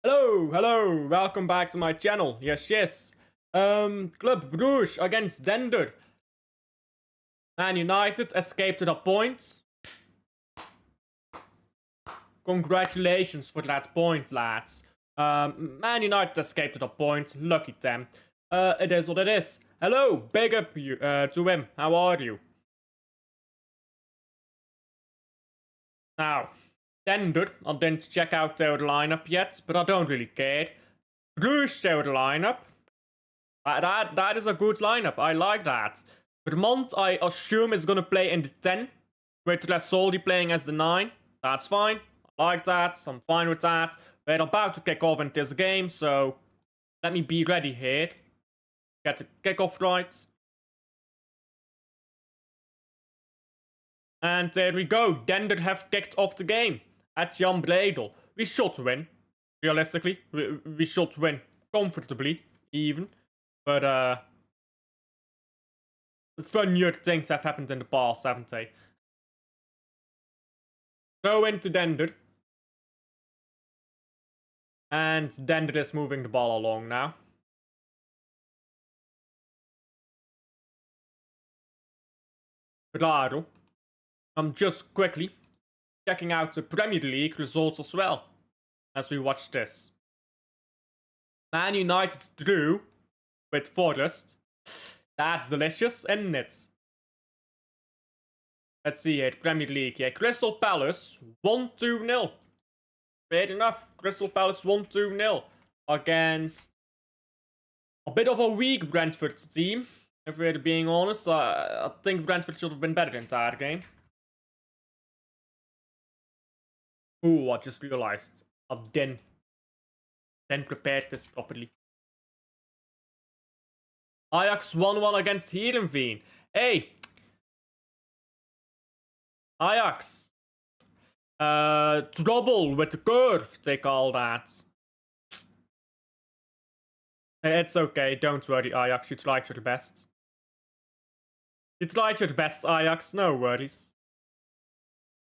Hello, welcome back to my channel. Yes. Club Brugge against Dender. Man United escaped to the point. Congratulations for that point, lads. Man United escaped to the point. Lucky them. It is what it is. Hello, big up you, to him. How are you? Now, Dender, I didn't check out their lineup yet, but I don't really care. Brugge their lineup. That is a good lineup. I like that. Vermont, I assume, is going to play in the 10. With Soldi playing as the 9. That's fine. I like that. I'm fine with that. We're about to kick off in this game, so let me be ready here. Get the kickoff right. And there we go. Dender have kicked off the game at Jan Breidel. We should win. Realistically, we should win comfortably, even. But, funnier things have happened in the past, haven't they? Throw into Dender. And Dender is moving the ball along now. Raro. I'm just quickly checking out the Premier League results as well, as we watch this. Man United drew with Forest. That's delicious, isn't it? Let's see here, Premier League. Yeah, Crystal Palace won 2-0. Fair enough. Crystal Palace won 2-0 against a bit of a weak Brentford team. If we're being honest, I think Brentford should have been better in that game. Ooh, I just realized I didn't prepare this properly. Ajax 1-1 against Heerenveen. Hey! Ajax. Trouble with the curve, they call that. It's okay, don't worry, Ajax. You tried your best. You tried your best, Ajax. No worries.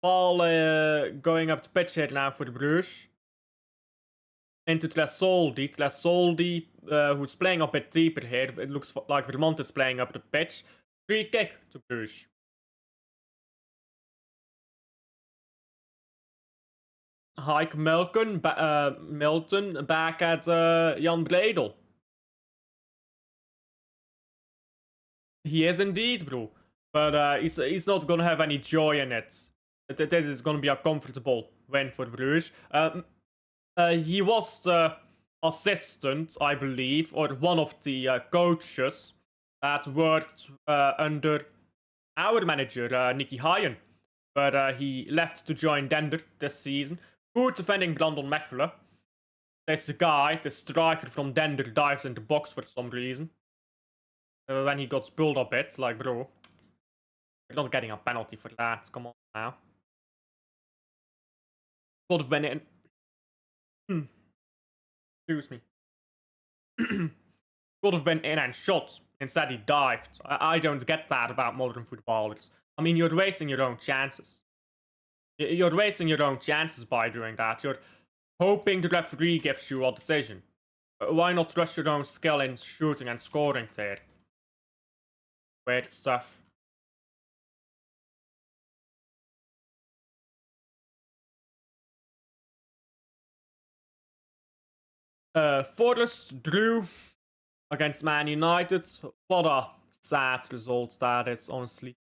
Ball going up the pitch here now for the Bruges. Into Soldi. Soldi, who's playing a bit deeper here. It looks like Vermont is playing up the pitch. Free kick to Bruges. Hike Milton back at Jan Breidel. He is indeed, bro. But he's not gonna have any joy in it. This is gonna be a comfortable win for Bruges. He was the assistant, I believe, or one of the coaches that worked under our manager, Nicky Hayen. But he left to join Dender this season. Good defending Brandon Mechelen. This guy, the striker from Dender, dives in the box for some reason. When he got pulled a bit, like, bro. You're not getting a penalty for that. Come on now. Could have been in. Excuse me. Could have been in and shot. Instead, he dived. I don't get that about modern footballers. I mean, you're wasting your own chances. You're wasting your own chances by doing that. You're hoping the referee gives you a decision. Why not trust your own skill in shooting and scoring there? Weird stuff. Forest drew against Man United. What a sad result that is, honestly.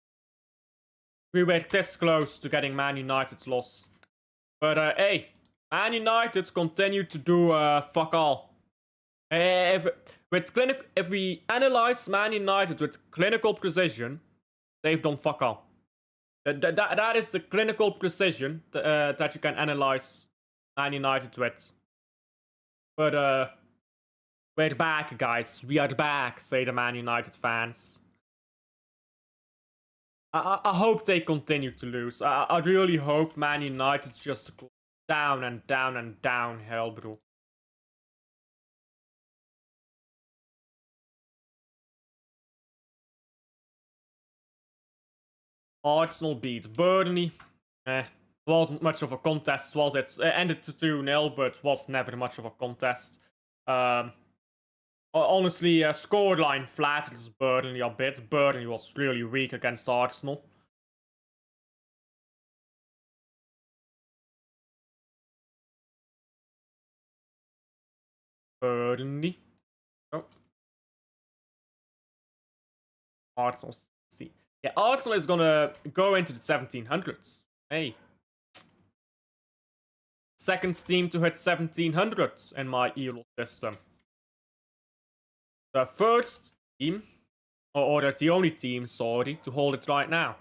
We were this close to getting Man United's loss. But hey, Man United continue to do fuck all. If we analyze Man United with clinical precision, they've done fuck all. That is the clinical precision that you can analyze Man United with. But we're back, guys. We are back, say the Man United fans. I hope they continue to lose. I really hope Man United just go down and down and downhill, bro. Arsenal beat Burnley. Wasn't much of a contest, was it? It ended to 2-0, but was never much of a contest. Honestly, scoreline flatters Burnley a bit. Burnley was really weak against Arsenal. Burnley. Oh. Arsenal. See. Yeah, Arsenal is gonna go into the 1700s. Hey. Second team to hit 1700s in my ELO system. The first team, or the only team, sorry, to hold it right now.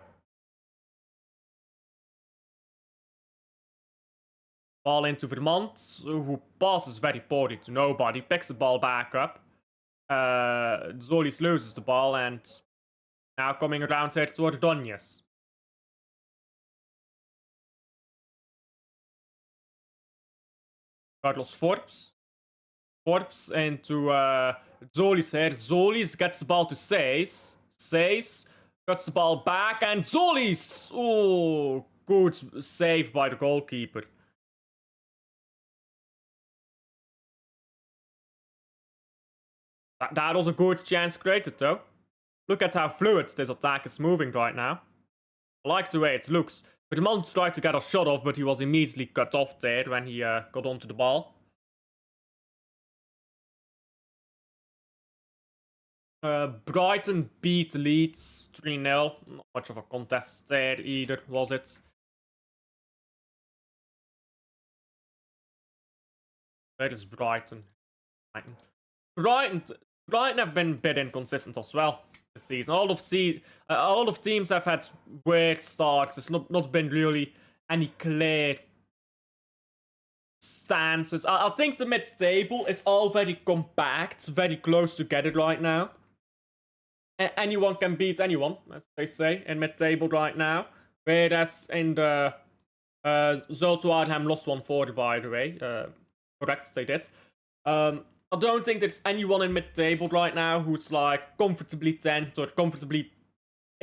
Ball into Vermont, who passes very poorly to nobody, picks the ball back up. Zolis loses the ball, and now coming around here to Ordonez. Carlos Forbes. Forbes into Zolis here. Zolis gets the ball to Says. Says cuts the ball back, and Zolis! Oh, good save by the goalkeeper. That was a good chance created, though. Look at how fluid this attack is moving right now. I like the way it looks. Vermont tried to get a shot off, but he was immediately cut off there when he got onto the ball. Brighton beat Leeds 3-0. Not much of a contest there either, was it? Where is Brighton? Brighton have been a bit inconsistent as well this season. All of teams have had weird starts. There's not been really any clear stances. I think the mid-table is all very compact, very close together right now. Anyone can beat anyone, as they say, in mid-table right now. Whereas in the Zulte Waregem lost 1-4, by the way. Correct, they did. I don't think there's anyone in mid-table right now who's like comfortably 10th or comfortably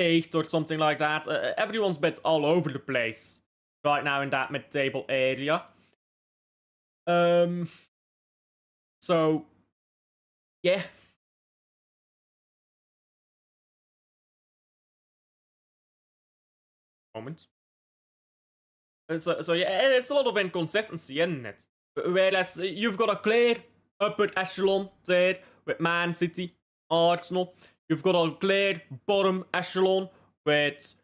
8th or something like that. Everyone's a bit all over the place right now in that mid-table area. So, yeah. Moment. So yeah, it's a lot of inconsistency, isn't it? Whereas you've got a clear upper echelon there with Man City, Arsenal. You've got a clear bottom echelon with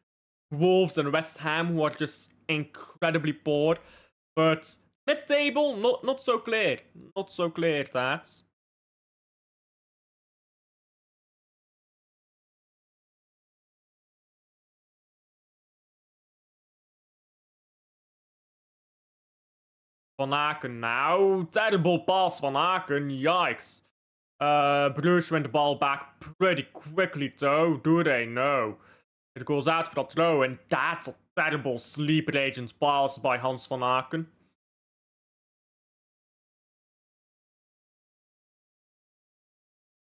Wolves and West Ham, who are just incredibly poor. But mid-table, not so clear. Not so clear, that. Van Aken now. Terrible pass, Van Aken. Yikes. Bruges win the ball back pretty quickly, though. Do they? No. It goes out for a throw, and that's a terrible sleeper agent pass by Hans van Aken.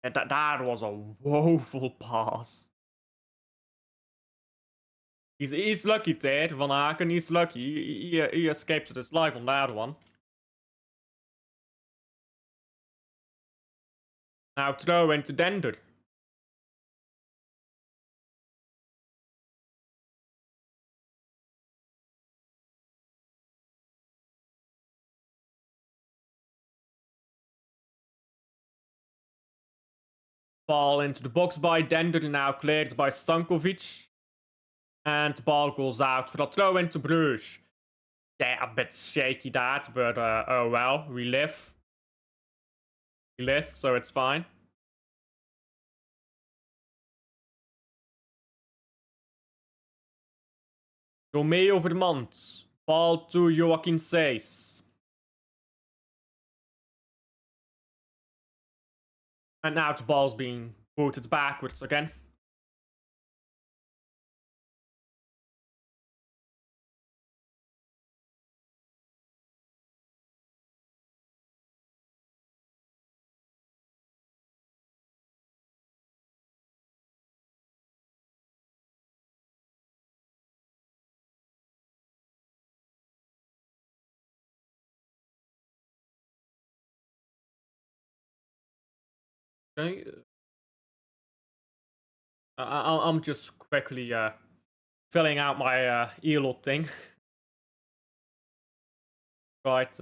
And that was a woeful pass. He's lucky there, Van Aken. He's lucky. He escaped with his life on that one. Now throw into Dender. Ball into the box by Dender, now cleared by Stankovic. And the ball goes out for a throw into Bruges. Yeah, a bit shaky that, but oh well, we live. We live, so it's fine. Romeo Vermont. Ball to Joaquin Seys. And now the ball's being booted backwards again. Okay. I'm just quickly filling out my elo thing. Right,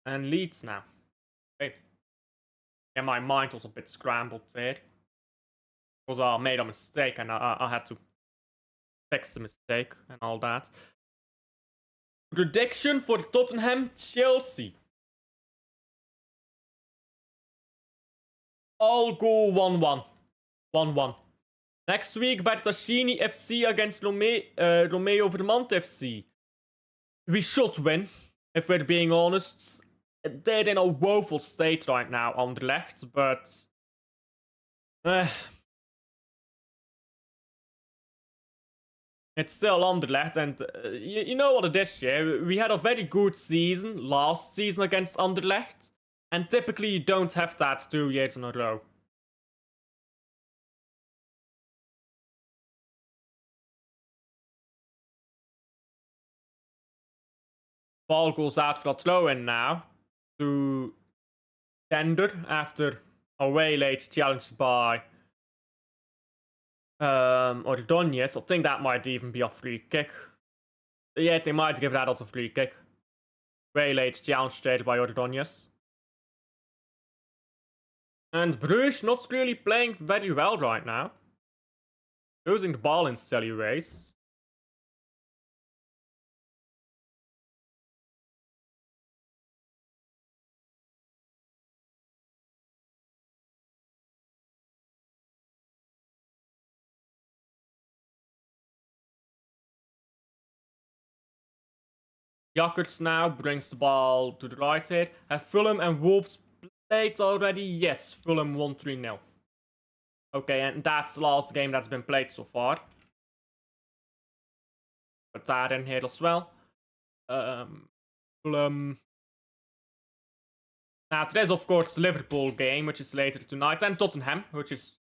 and Leeds now. Okay. Yeah, my mind was a bit scrambled there. Because I made a mistake and I had to fix the mistake and all that. Prediction for Tottenham Chelsea. I'll go 1-1. 1-1. Next week, Bertascini FC against Romeo Vermont FC. We should win, if we're being honest. They're in a woeful state right now, Anderlecht, but... it's still Anderlecht, and you know what it is, yeah? We had a very good season last season against Anderlecht, and typically you don't have that 2 years in a row. Ball goes out for a throw-in now to Dender after a way late challenge by Ordonez. I think that might even be a free kick. Yeah, they might give that as a free kick. Way late challenge there by Ordonez. And Brugge not really playing very well right now. Losing the ball in silly ways. Jakkers now brings the ball to the right here. Have Fulham and Wolves played already? Yes, Fulham won 3-0. Okay, and that's the last game that's been played so far. Put that in here as well. Fulham. Now, there's of course the Liverpool game, which is later tonight, and Tottenham, which is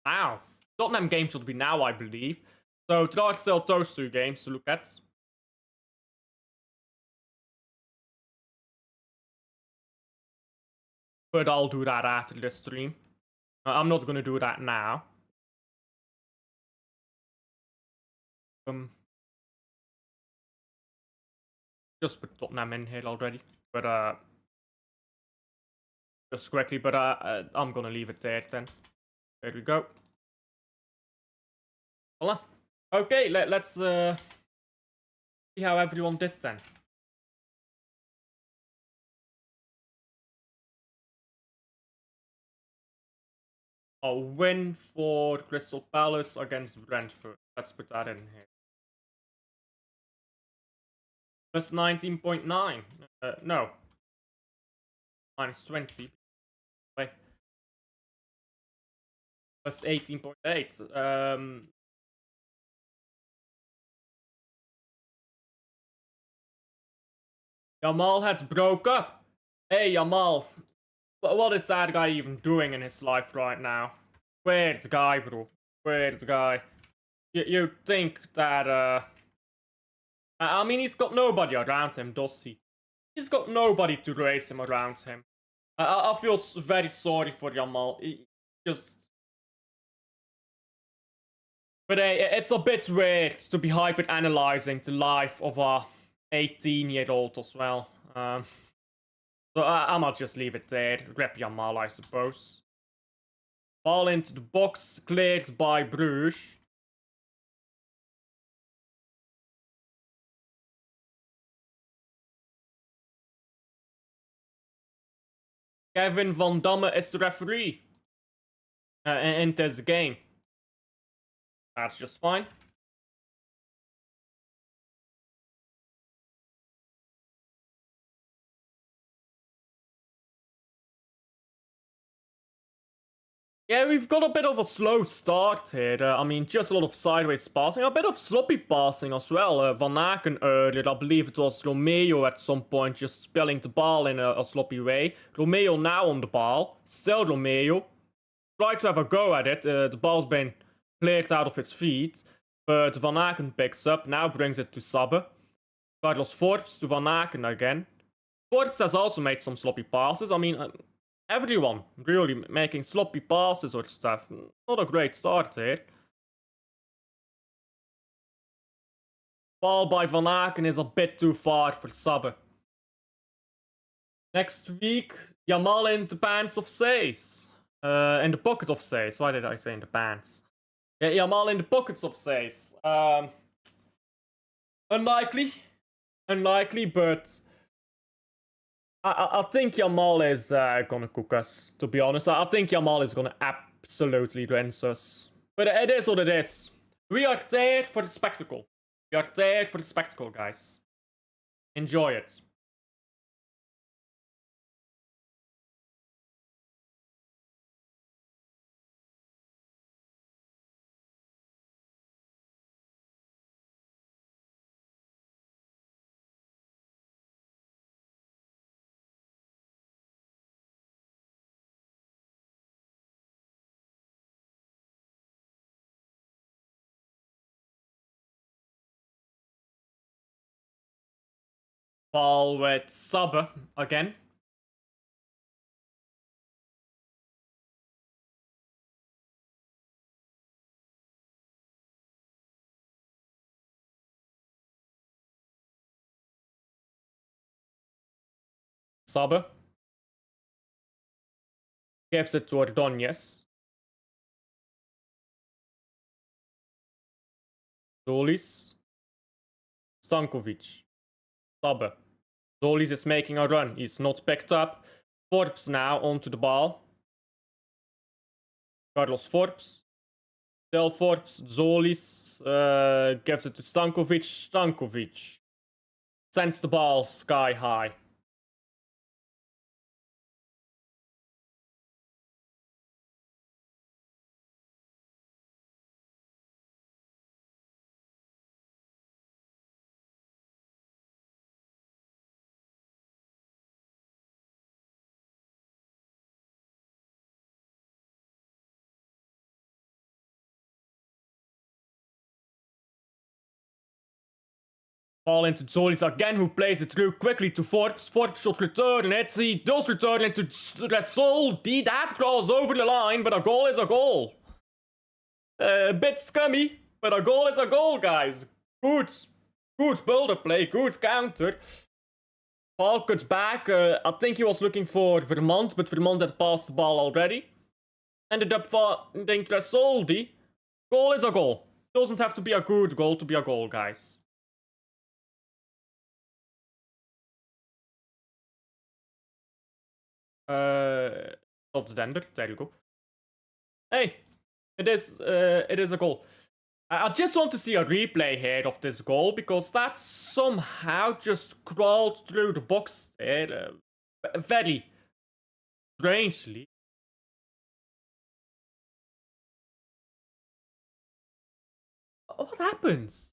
now. Tottenham game should be now, I believe. So there are still those 2 games to look at. But I'll do that after this stream. I'm not gonna do that now. Just put Tottenham in here already. But just quickly, but I'm gonna leave it there then. There we go. Voila. Okay, let's see how everyone did then. A win for Crystal Palace against Brentford. Let's put that in here. Plus 19.9. No. Minus 20. Wait. Plus 18.8. Jamal had broke up. Hey, Jamal. What is that guy even doing in his life right now? Weird guy, bro. Weird guy. You think that, I mean, he's got nobody around him, does he? He's got nobody to raise him around him. I feel very sorry for Jamal. He just... But it's a bit weird to be hyper-analyzing the life of a 18-year-old as well. So I might just leave it there. Rep Jamal, I suppose. Ball into the box, cleared by Brugge. Kevin Van Damme is the referee in this game. That's just fine. Yeah, we've got a bit of a slow start here. I mean, just a lot of sideways passing, a bit of sloppy passing as well. Van Aken earlier, I believe it was Romeo at some point, just spilling the ball in a sloppy way. Romeo now on the ball, still Romeo. Tried to have a go at it, the ball's been cleared out of his feet. But Van Aken picks up, now brings it to Sabbe. Carlos Forbes to Van Aken again. Forts has also made some sloppy passes. I mean, everyone really making sloppy passes or stuff. Not a great start here. Ball by Van Aken is a bit too far for Sabbe. Next week, Jamal in the pants of Seis. In the pocket of Seis. Why did I say in the pants? Yeah, Jamal in the pockets of Seis. Unlikely. Unlikely, but I think Jamal is gonna cook us, to be honest. I think Jamal is gonna absolutely rinse us. But it is what it is. We are there for the spectacle. We are there for the spectacle, guys. Enjoy it. Ball with Sabbe again. Sabbe. Gives it to Ordonez. Dolis. Stankovic. Sabbe. Dolis is making a run. He's not picked up. Forbes now onto the ball. Carlos Forbes. Still Forbes. Zolis gives it to Stankovic. Stankovic sends the ball sky high. Ball into Zolis again, who plays it through quickly to Forbes. Forbes should return, and he does return into Resol. That crawls over the line, but a goal is a goal. A bit scummy, but a goal is a goal, guys. Good build-up play, good counter. Ball cuts back. I think he was looking for Vermont, but Vermont had passed the ball already. Ended up finding Tresoldi. Goal is a goal. Doesn't have to be a good goal to be a goal, guys. That's Dender. There you go. Hey, it is a goal. I just want to see a replay here of this goal, because that somehow just crawled through the box there. Very strangely. What happens?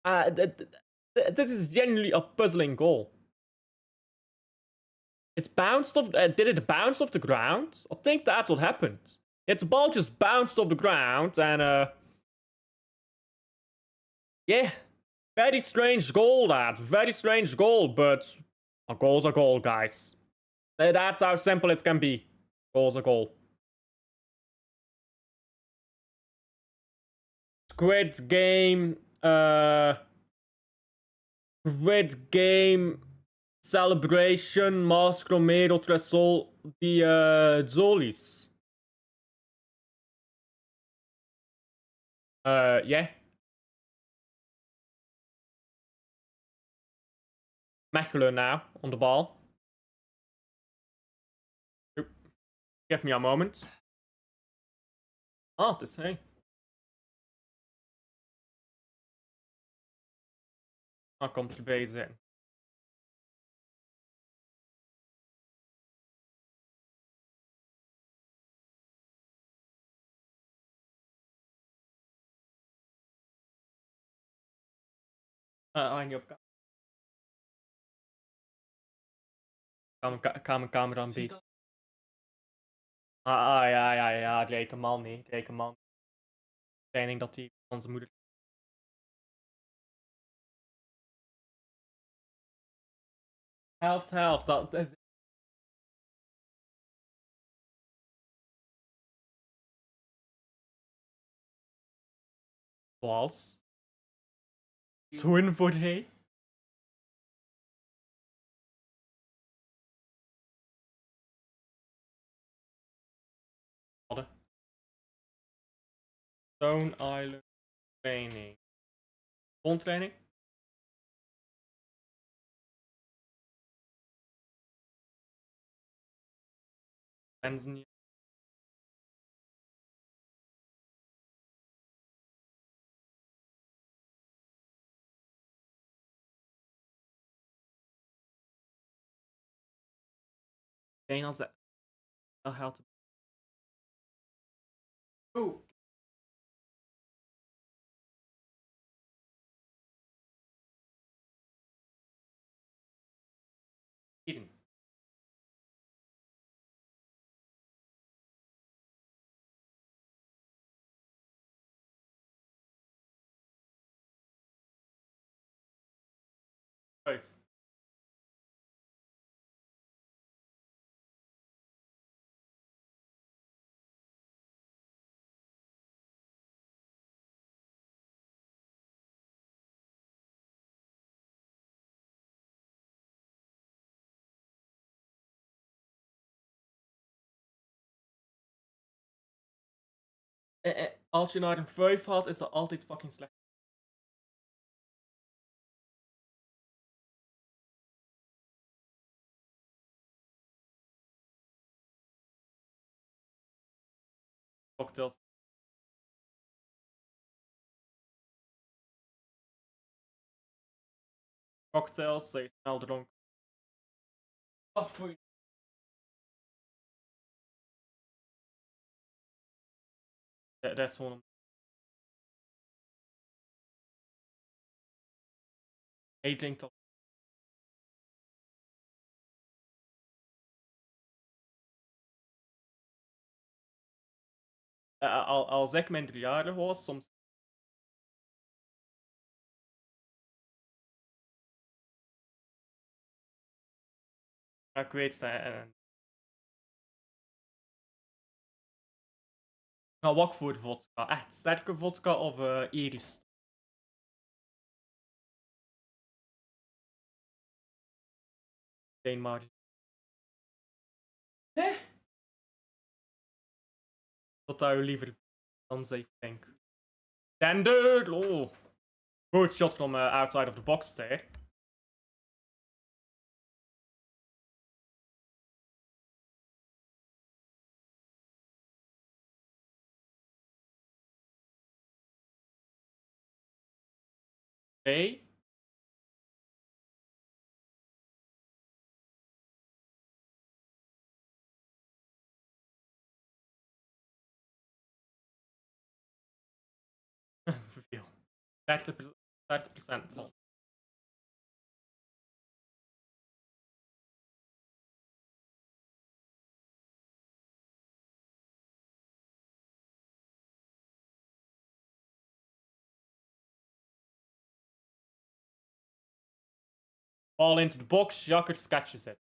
This is genuinely a puzzling goal. It bounced off. Did it bounce off the ground? I think that's what happened. The ball just bounced off the ground, and yeah, very strange goal. Very strange goal, but a goal's a goal, guys. That's how simple it can be. Goal's a goal. Squid Game. Squid Game. Celebration, Mask Romero, Tresol, the Zolis. Yeah. Mechelen now on the ball. Give me a moment. Ah, this hey. Han komt erbij zijn. Niet op camera een beetje. Ja, rekenman niet. Rekenman. Ik denk dat hij onze moeder. Helft. Dat is... Zoals? Zo'n voor hij? Stone Island training. Grondtraining? Tanzania. Geen als dat geldt. Oh. Eden. Vijf. Als je naar een 5 gaat, is dat altijd fucking slecht. Cocktails. Cocktails, zij snel dronken. Wat voor... Ja, dat is gewoon... Hij drinkt al. Als ik minderjarig was, soms... Ja, ik weet het. Nou, wat voor vodka? Echt sterke vodka of Iris? Zijn maar. Dat zou je liever dan safe denk. Dender! Oh. Good shot from outside of the box there. Okay. Veel. 30% van. Ball into the box, Jakkert catches it.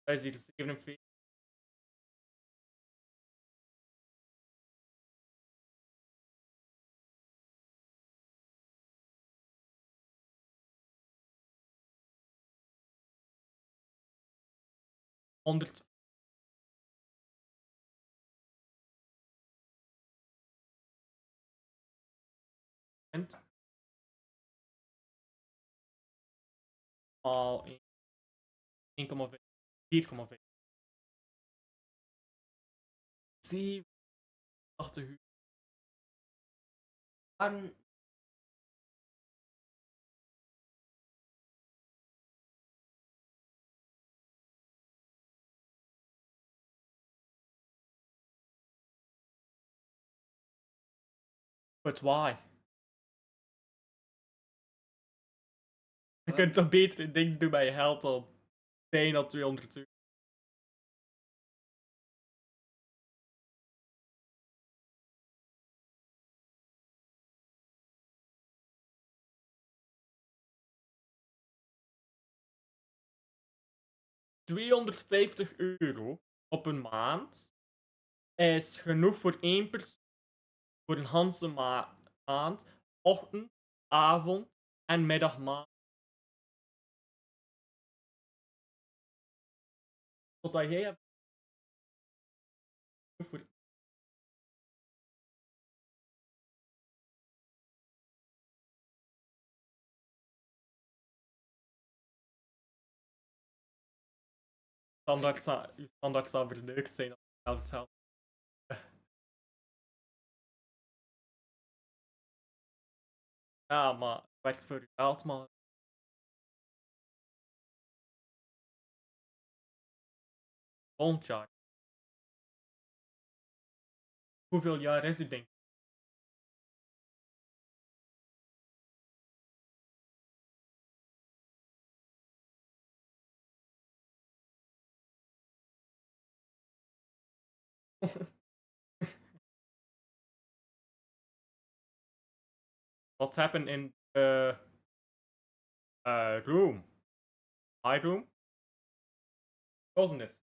Is he just giving him free? $100. Al 1,5. 4,5. 7, 80 uur. En... But why? Je kunt toch beter dingen doen bij je geld dan bijna 200 uur. €250 op een maand is genoeg voor één persoon voor een hele maand, ochtend, avond en middag maand. Zodat jij hebt voor standaard zou weer leuk zijn als het helpt. Ja, maar het werkt voor je geld, maar volgend jaar. Hoeveel jaar is u, denk ik? What happened in the room? My room? Wasn't this?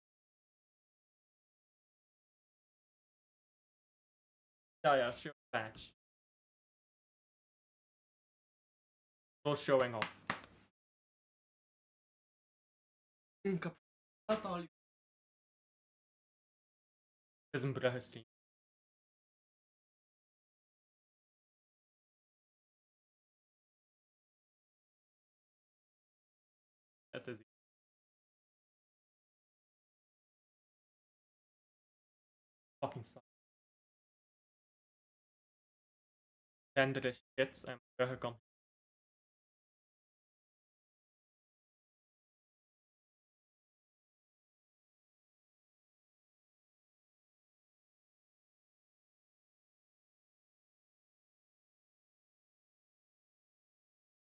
Yeah, sure. Patch. No showing off. Het is een Brugge stream. Het is fucking saai. Dender is shit en Brugge kan.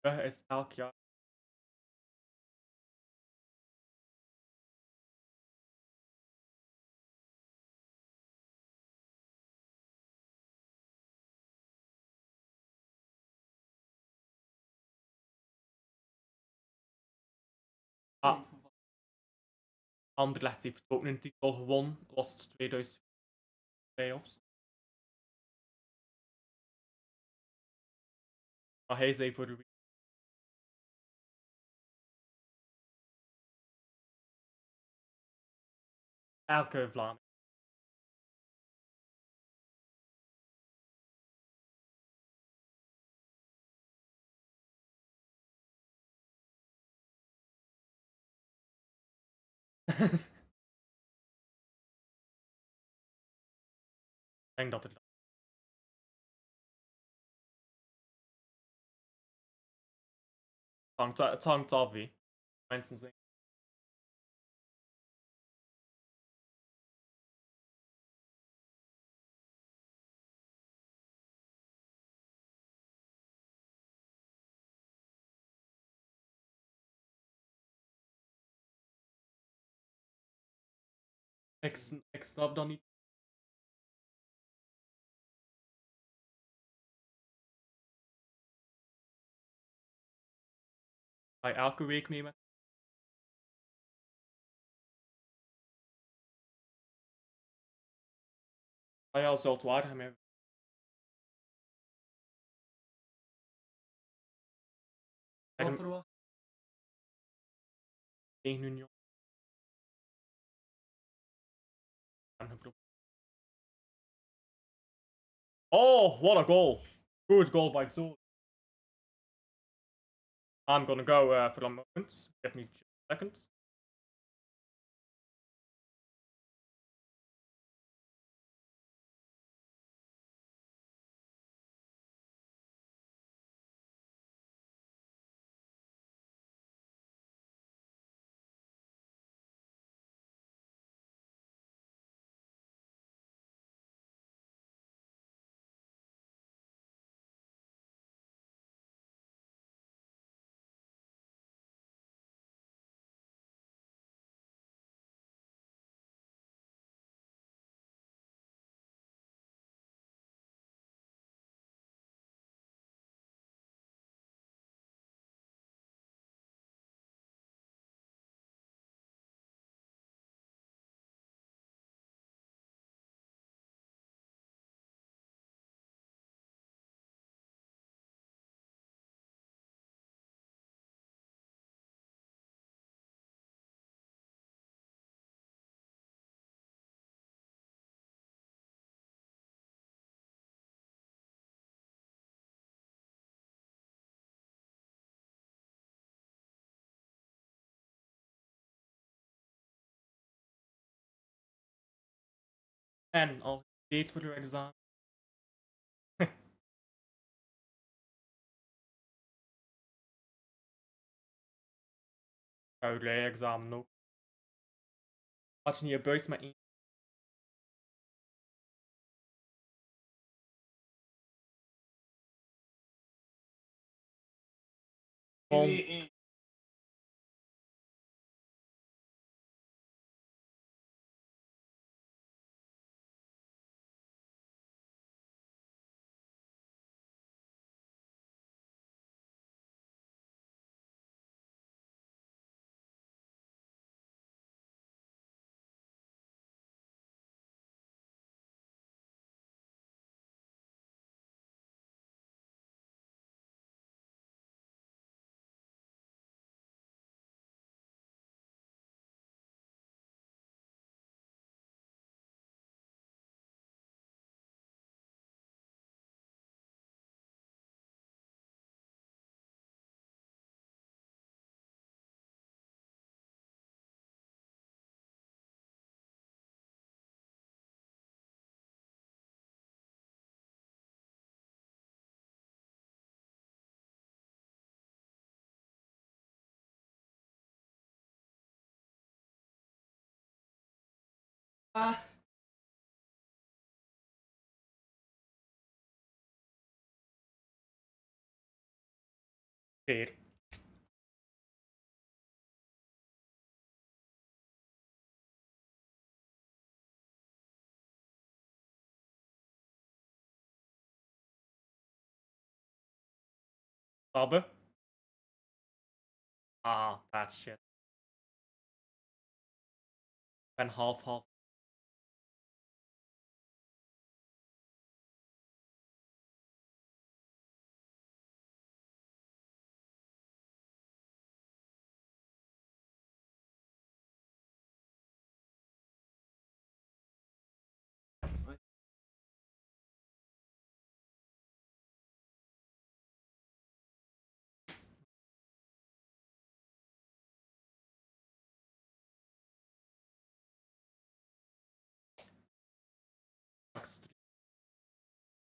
Brugge is elk jaar. Ah, Anderlecht heeft ook een titel gewonnen. Was het 2000 playoffs. Maar hij zei voor de week. Elke Vlaming. Ik denk dat het hangt af, hè. Mensen zeggen. Ik snap dat niet. Ga je elke week mee met? Ah ja, zou het waar hebben. Wat verwacht? Tegen Union. Oh, what a goal! Good goal by Zul. I'm gonna go for a moment. Give me just a second. En al date voor uw examen. Jullie examen ook. Had je niet je buis met één? Ah. Fair. Sabbe. Ah, that shit. Ben half.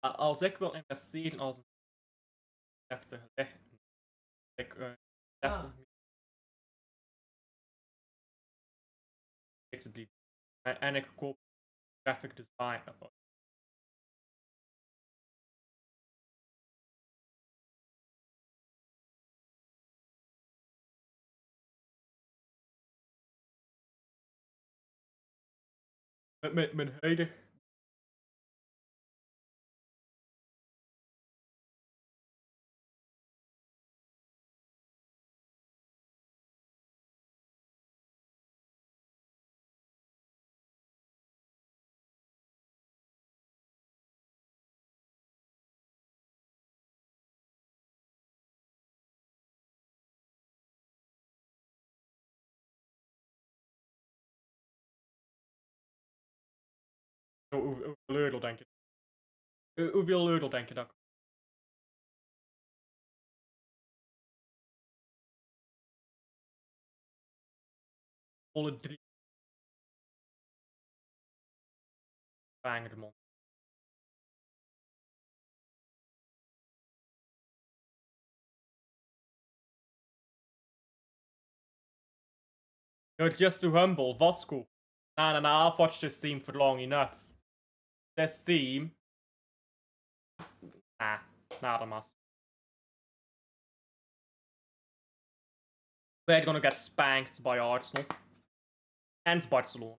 Als ik wil investeren als een deftige ik deftig alsjeblieft. En ik koop graphic design. Met mijn huidig. Hoeveel euro denk je? Hoeveel euro denk je dat? 103 banger de mond. You're just too humble, Vasco. Nah, I've watched this team for long enough. This team. Nada más. We're gonna get spanked by Arsenal. And Barcelona.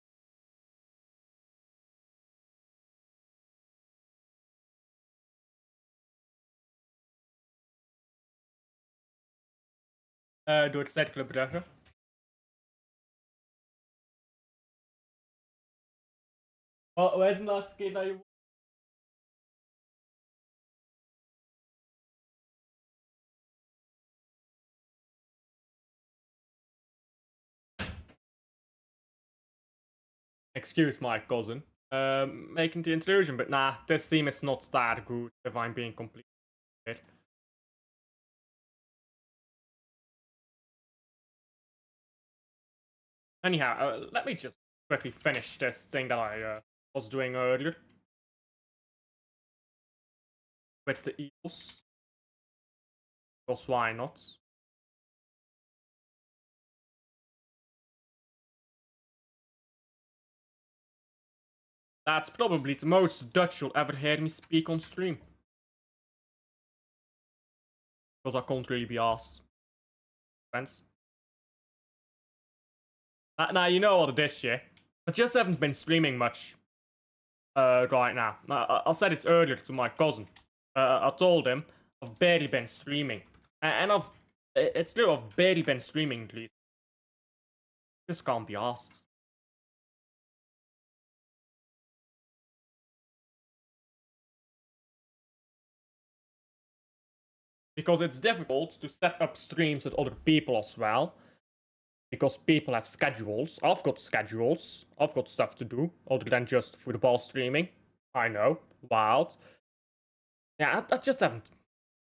Door het Cercle Brugge. Wat is de laatste keer dat je... Excuse my cousin. Making the intrusion, but nah, this team is not that good, if I'm being completely fair. Anyhow, let me just quickly finish this thing that I was doing earlier with the Eagles. Because why not? That's probably the most Dutch you'll ever hear me speak on stream. Because I can't really be asked. Friends. Now, you know what it is, yeah? I just haven't been streaming much right now. I said it earlier to my cousin. I told him I've barely been streaming. And it's true, I've barely been streaming at least. Just can't be asked. Because it's difficult to set up streams with other people as well. Because people have schedules. I've got schedules. I've got stuff to do other than just football streaming. I know. Wild. Yeah, I just haven't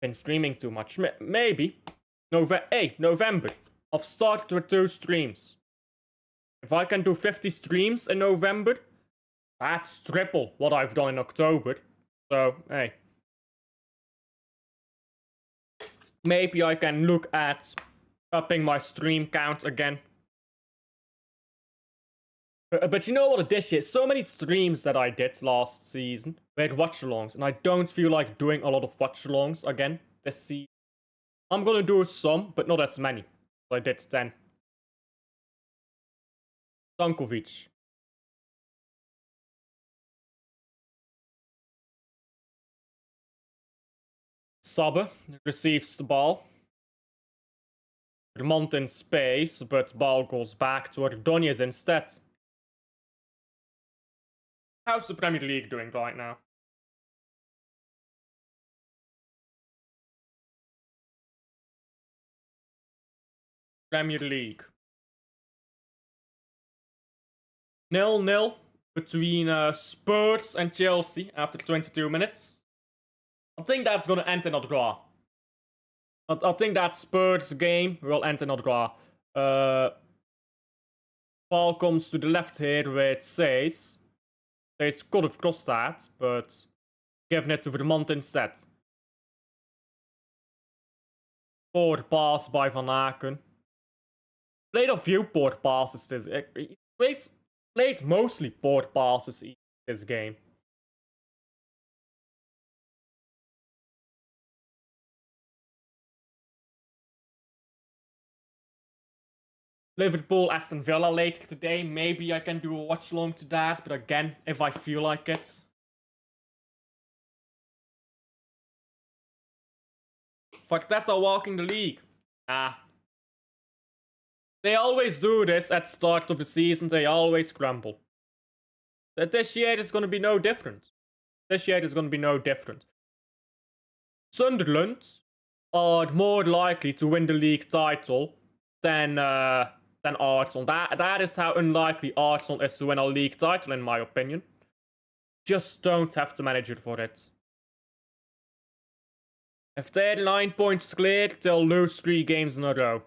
been streaming too much. Maybe. November. I've started with 2 streams. If I can do 50 streams in November, that's triple what I've done in October. So, hey. Maybe I can look at upping my stream count again. But you know what it is, shit? So many streams that I did last season were watchalongs, and I don't feel like doing a lot of watchalongs again this season. I'm gonna do some, but not as many. I did 10. Stankovic. Sabbe receives the ball. Vermont in space, but ball goes back to Ordonez instead. How's the Premier League doing right now? Premier League. 0-0 between Spurs and Chelsea after 22 minutes. I think that's gonna end in a draw. I think that Spurs game will end in a draw. Ball comes to the left here with Says. Says could have crossed that, but giving it to Vermont instead. Poor pass by Van Aken. Played a few poor passes this. Played mostly poor passes in this game. Liverpool, Aston Villa later today. Maybe I can do a watch along to that, but again, if I feel like it. Arteta walking the league. They always do this at start of the season. They always crumble. This year is going to be no different. Sunderland are more likely to win the league title than Arsenal. That is how unlikely Arsenal is to win a league title, in my opinion. Just don't have the manager for it. If they're 9 points clear, they'll lose 3 games in a row.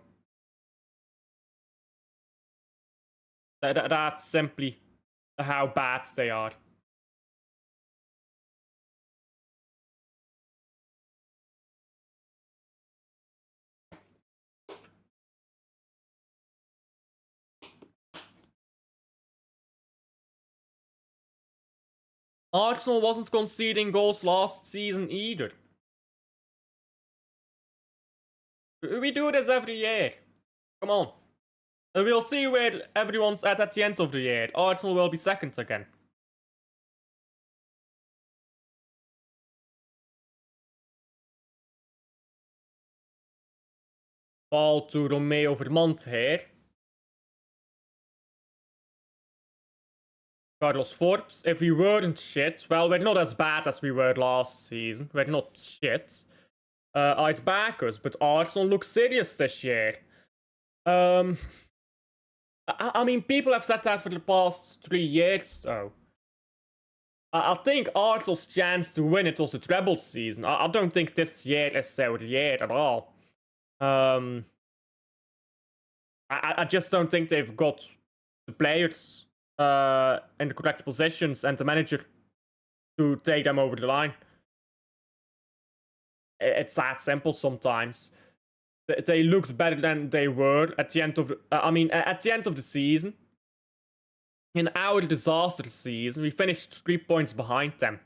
That's simply how bad they are. Arsenal wasn't conceding goals last season either. We do this every year. Come on. And we'll see where everyone's at the end of the year. Arsenal will be second again. Ball to Romeo Vermont here. Carlos Forbes. If we weren't shit, well, we're not as bad as we were last season. We're not shit. I'd back us, but Arsenal looks serious this year. I mean, people have said that for the past 3 years, though. I think Arsenal's chance to win it was the treble season. I don't think this year is their year at all. I just don't think they've got the players in the correct positions and the manager to take them over the line. It's that simple sometimes. They looked better than they were at the end of at the end of the season. In our disaster season, we finished 3 points behind them.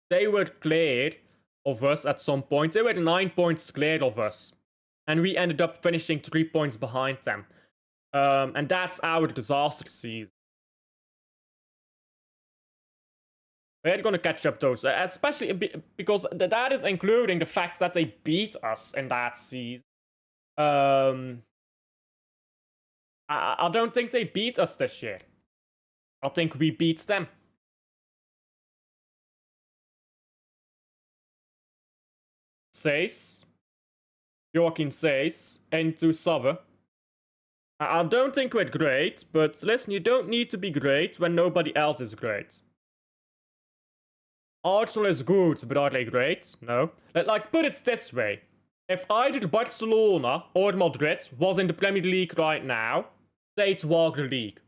They were clear of us at some point. They were 9 points clear of us. And we ended up finishing 3 points behind them. And that's our disaster season. We're gonna catch up those, especially because that is including the fact that they beat us in that season. I don't think they beat us this year. I think we beat them. Says Joaquin says into Sabbe. I don't think we're great, but listen, you don't need to be great when nobody else is great. Arsenal is good, but are they great? No. Like, put it this way. If either Barcelona or Madrid was in the Premier League right now, they'd walk the league.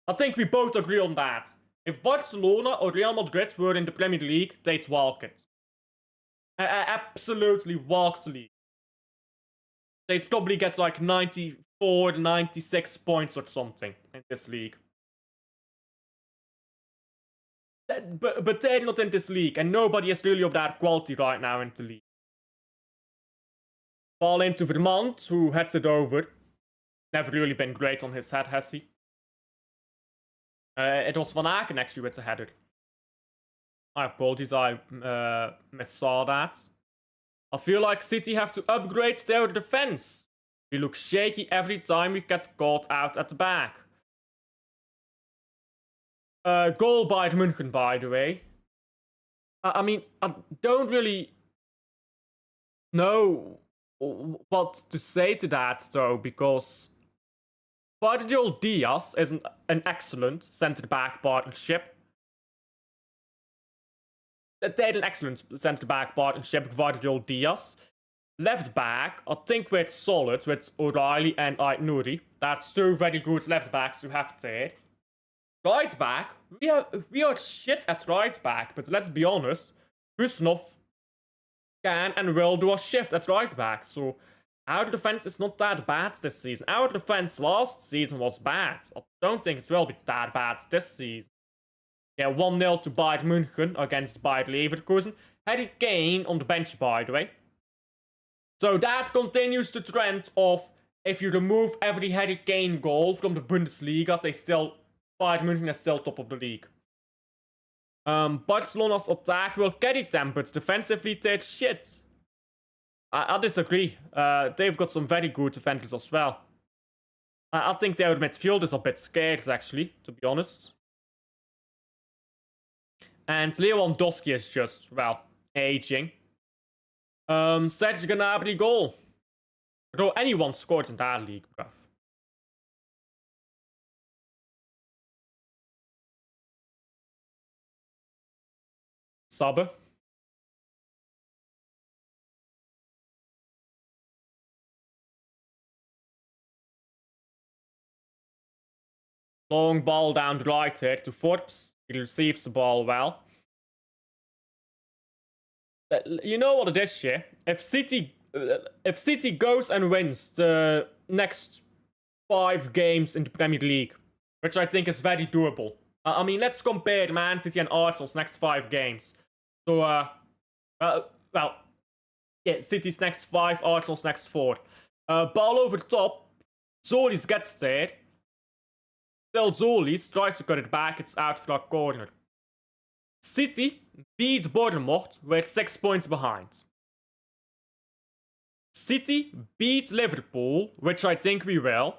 I think we both agree on that. If Barcelona or Real Madrid were in the Premier League, they'd walk it. Absolutely walk the league. They'd probably get like 94, 96 points or something in this league. But they're not in this league, and nobody is really of that quality right now in the league. Ball into Vermont, who heads it over. Never really been great on his head, has he? It was Van Aken actually with the header. My apologies, I missaw that. I feel like City have to upgrade their defense. We look shaky every time we get caught out at the back. Goal by München, by the way. I mean, I don't really know what to say to that, though, because Guardiola Diaz is an excellent centre-back partnership. They had an excellent centre-back partnership, Guardiola Diaz. Left back, I think we're solid with O'Reilly and Aït-Nouri. That's two very good left backs to have there. Right back, we are shit at right back, but let's be honest, Husnov can and will do a shift at right back, so our defense is not that bad this season. Our defense last season was bad. I don't think it will be that bad this season. Yeah, 1-0 to Bayern München against Bayer Leverkusen. Harry Kane on the bench, by the way. So that continues the trend of, if you remove every Harry Kane goal from the Bundesliga, Bayern München is still top of the league. Barcelona's attack will carry them, but defensively they're shit. I disagree. They've got some very good defenders as well. I think their midfield is a bit scared, actually, to be honest. And Lewandowski is just, well, aging. Serge Gnabry goal. Though anyone scored in that league, bruv. Sabbe. Long ball down the right here to Forbes. He receives the ball well. You know what it is, yeah? If City goes and wins the next 5 games in the Premier League, which I think is very doable. I mean, let's compare Man City and Arsenal's next 5 games. So, well, yeah, City's next 5, Arsenal's next 4. Ball over top. Zolis gets there. Still Zolis tries to cut it back, it's out for a corner. City beat Bournemouth with 6 points behind. City beat Liverpool, which I think we will.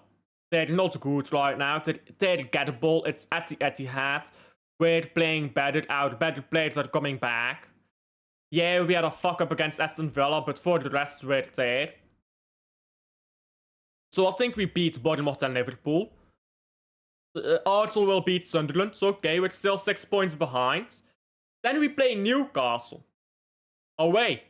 They're not good right now, they're gettable, it's at the Etihad. We're playing better, our better players are coming back. Yeah, we had a fuck up against Aston Villa, but for the rest we're there. So I think we beat Bournemouth and Liverpool. Arsenal will beat Sunderland, so okay, we're still 6 points behind. Then we play Newcastle. Away.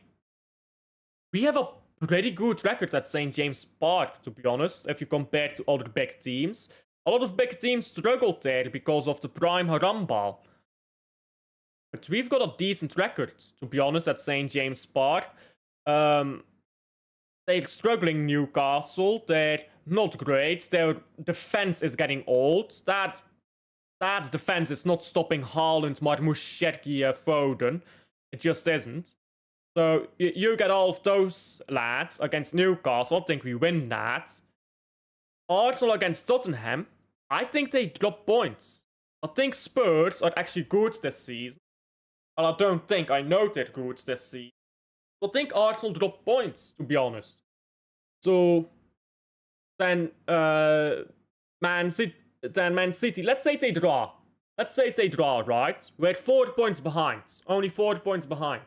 We have a pretty good record at St. James Park, to be honest, if you compare to other big teams. A lot of big teams struggled there because of the prime Harambal. But we've got a decent record, to be honest, at St. James Park. They're struggling, Newcastle. They're not great. Their defense is getting old. That defense is not stopping Haaland, Marmoush, Cherki, Foden. It just isn't. So you get all of those lads against Newcastle. I think we win that. Arsenal against Tottenham. I think they drop points. I think Spurs are actually good this season. And I don't think I know they're good this season. I think Arsenal drop points, to be honest. So then Man City, let's say they draw. Let's say they draw, right? We're 4 points behind. Only 4 points behind.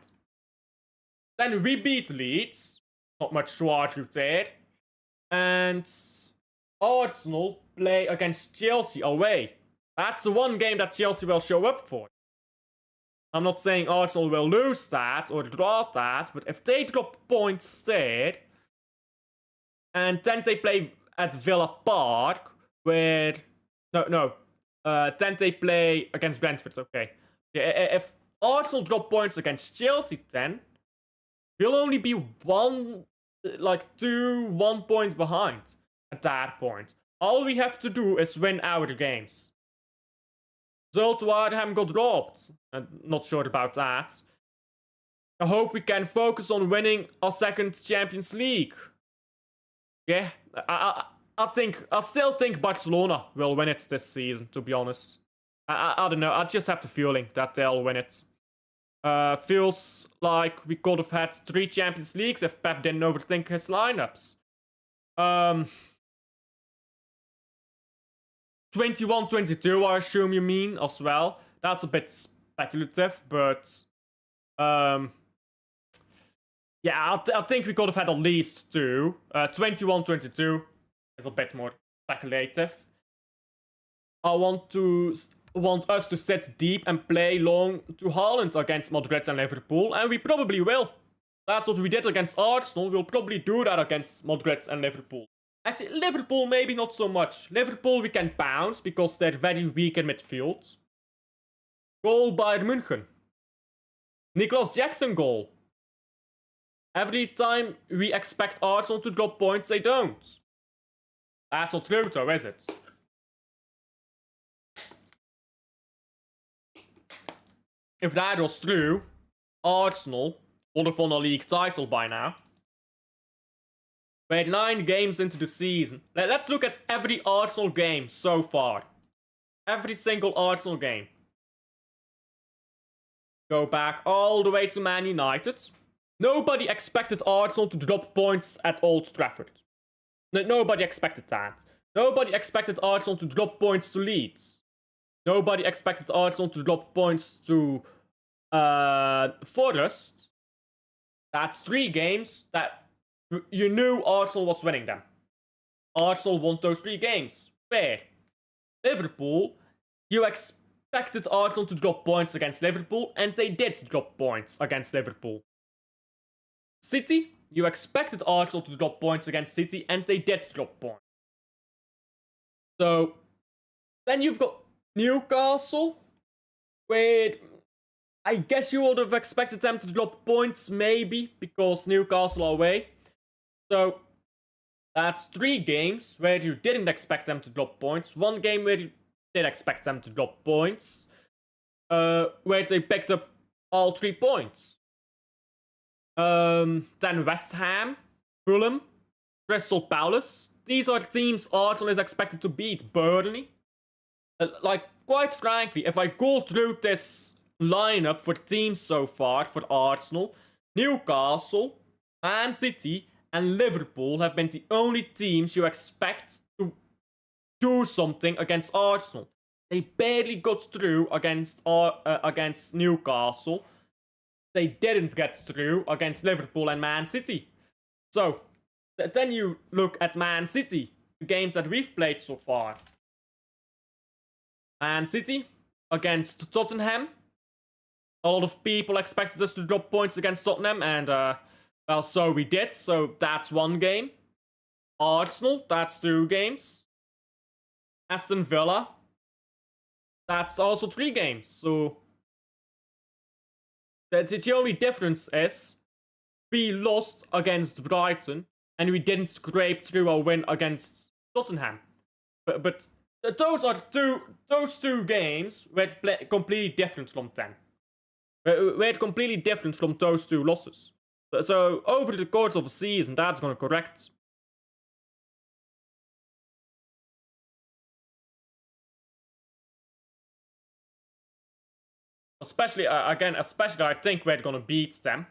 Then we beat Leeds. Not much to argue there. And Arsenal play against Chelsea away. That's the one game that Chelsea will show up for. I'm not saying Arsenal will lose that or draw that, but if they drop points there, and then they play at Villa Park, where... then they play against Brentford, okay. If Arsenal drop points against Chelsea then, we'll only be 1 point behind at that point. All we have to do is win our games. Zultuardham got dropped. I'm not sure about that. I hope we can focus on winning our 2nd Champions League. Yeah, I still think Barcelona will win it this season, to be honest. I don't know, I just have the feeling that they'll win it. Feels like we could have had 3 Champions Leagues if Pep didn't overthink his lineups. 21-22, I assume you mean, as well. That's a bit speculative, but... yeah, I think we could have had at least 2. 21-22 is a bit more speculative. I want us to sit deep and play long to Haaland against Madrid and Liverpool, and we probably will. That's what we did against Arsenal. We'll probably do that against Madrid and Liverpool. Actually, Liverpool maybe not so much. Liverpool we can bounce because they're very weak in midfield. Goal Bayern München. Nicholas Jackson goal. Every time we expect Arsenal to drop points, they don't. That's not true though, is it? If that was true, Arsenal would have won a league title by now. We're 9 games into the season. Let's look at every Arsenal game so far. Every single Arsenal game. Go back all the way to Man United. Nobody expected Arsenal to drop points at Old Trafford. Nobody expected that. Nobody expected Arsenal to drop points to Leeds. Nobody expected Arsenal to drop points to Forest. That's 3 games that you knew Arsenal was winning them. Arsenal won those 3 games. Fair. Liverpool, you expected Arsenal to drop points against Liverpool, and they did drop points against Liverpool. City, you expected Arsenal to drop points against City, and they did drop points. So, then you've got Newcastle, where I guess you would have expected them to drop points, maybe, because Newcastle away. So, that's 3 games where you didn't expect them to drop points. 1 game where you did expect them to drop points. Where they picked up all 3 points. Then West Ham, Fulham, Crystal Palace. These are teams Arsenal is expected to beat. Burnley. Quite frankly, if I go through this lineup for teams so far for Arsenal, Newcastle, Man City, and Liverpool have been the only teams you expect to do something against Arsenal. They barely got through against Newcastle. They didn't get through against Liverpool and Man City. So, then you look at Man City, the games that we've played so far. Man City against Tottenham. A lot of people expected us to drop points against Tottenham, and well, so we did. So that's 1 game. Arsenal, that's 2 games. Aston Villa. That's also 3 games. So the only difference is we lost against Brighton and we didn't scrape through a win against Tottenham. But those two games were completely different from them. Were completely different from those 2 losses. So over the course of a season, that's going to correct. Especially especially I think we're going to beat them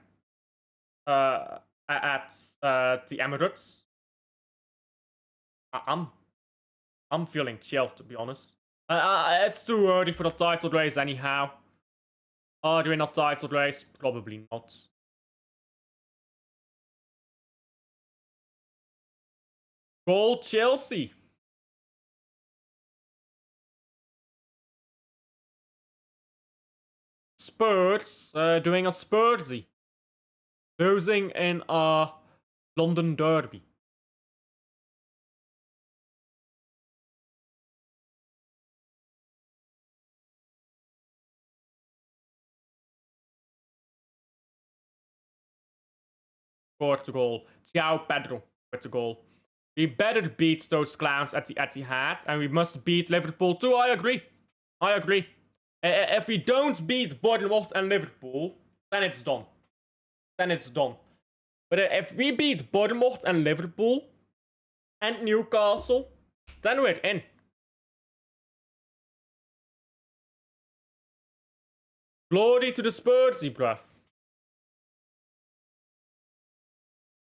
at the Emirates. I'm feeling chill, to be honest. It's too early for the title race anyhow. Are they in a title race? Probably not. Goal Chelsea. Spurs doing a Spursy. Losing in a London derby. Scored the goal. João Pedro with the goal. We better beat those clowns at the Etihad, and we must beat Liverpool too. I agree. If we don't beat Bournemouth and Liverpool, then it's done. But if we beat Bournemouth and Liverpool and Newcastle, then we're in. Glory to the Spursy, bruv.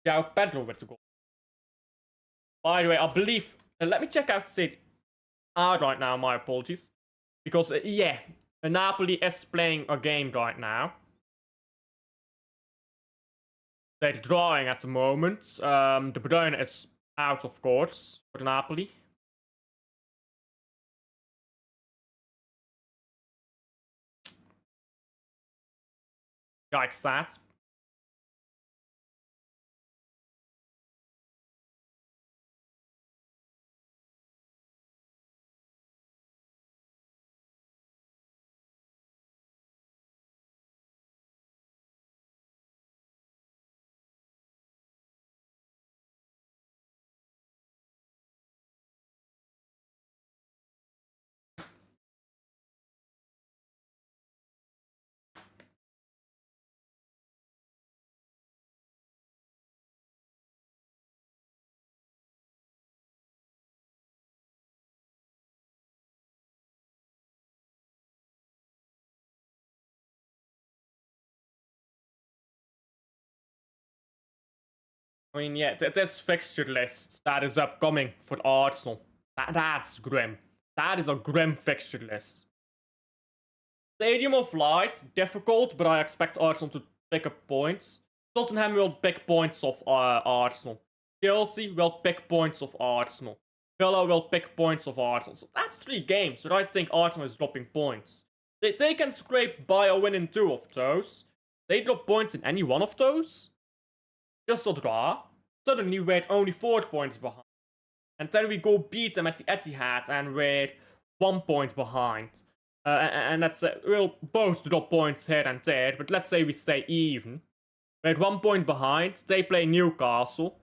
João Pedro with the goal. By the way, I believe... let me check out Serie A right now, my apologies. Because, yeah, Napoli is playing a game right now. They're drawing at the moment. De Bruyne is out, of course, for Napoli. Yikes that. I mean, yeah, this fixture list that is upcoming for Arsenal, that's grim. That is a grim fixture list. Stadium of Light, difficult, but I expect Arsenal to pick up points. Tottenham will pick points of Arsenal. Chelsea will pick points of Arsenal. Villa will pick points of Arsenal. So that's 3 games, so I think Arsenal is dropping points. They can scrape by a win in 2 of those. They drop points in any one of those. Just a draw. Suddenly we're only 4 points behind. And then we go beat them at the Etihad and we're 1 point behind. And that's we'll both drop points here and there, but let's say we stay even. We're 1 point behind. They play Newcastle.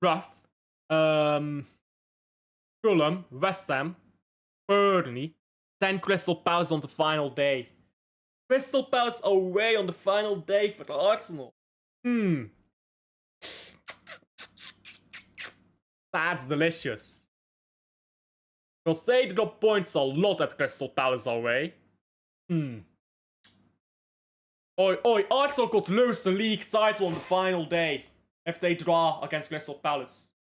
Rough. Fulham, West Ham, Burnley. Then Crystal Palace on the final day. Crystal Palace away on the final day for Arsenal. That's delicious. Because they drop points a lot at Crystal Palace away. Oi, Arsenal could lose the league title on the final day if they draw against Crystal Palace.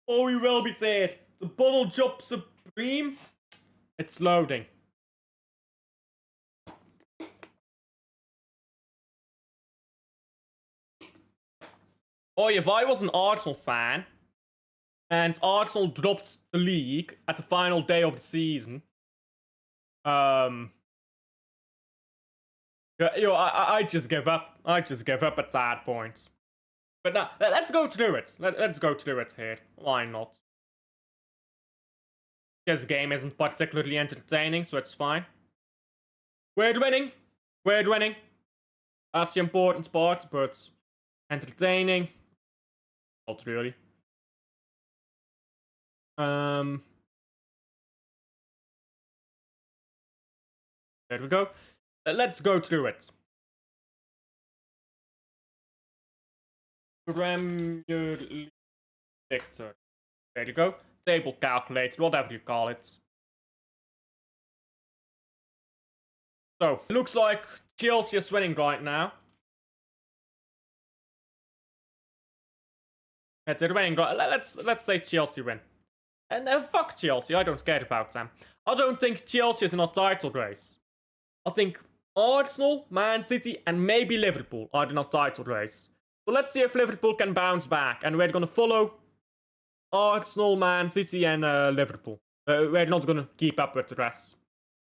Oh, we will be there. The bottle job supreme. It's loading. Oh, if I was an Arsenal fan and Arsenal dropped the league at the final day of the season, I just give up. I just give up at that point. But now, let's go through it. Let's go through it here. Why not? This game isn't particularly entertaining, so it's fine. We're winning. We're winning. That's the important part, but entertaining. Not really. There we go. Let's go through it. Premier League Victor. There you go. Table calculator, whatever you call it. So, it looks like Chelsea is winning right now. Yeah, they're winning. Let's say Chelsea win. And fuck Chelsea, I don't care about them. I don't think Chelsea is in a title race. I think Arsenal, Man City, and maybe Liverpool are in a title race. So let's see if Liverpool can bounce back. And we're gonna follow Arsenal, Man City, and Liverpool. We're not gonna keep up with the rest.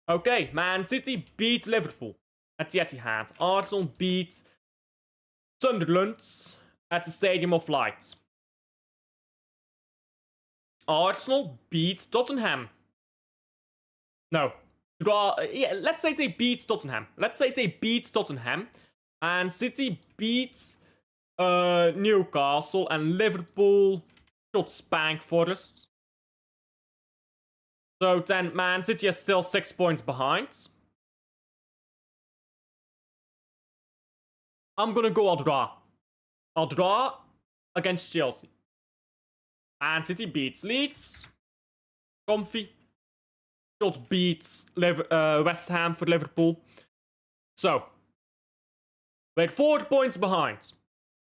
Okay, Man City beat Liverpool at the Etihad. Arsenal beat Sunderland at the Stadium of Light. Arsenal beat Tottenham. No. Yeah, let's say they beat Tottenham. Let's say they beat Tottenham. And City beat Newcastle. And Liverpool should spank Forest. So then Man City is still 6 points behind. I'm gonna go a draw. I'll draw against Chelsea. Man City beats Leeds. Comfy. Should beat West Ham for Liverpool. So, we're 4 points behind.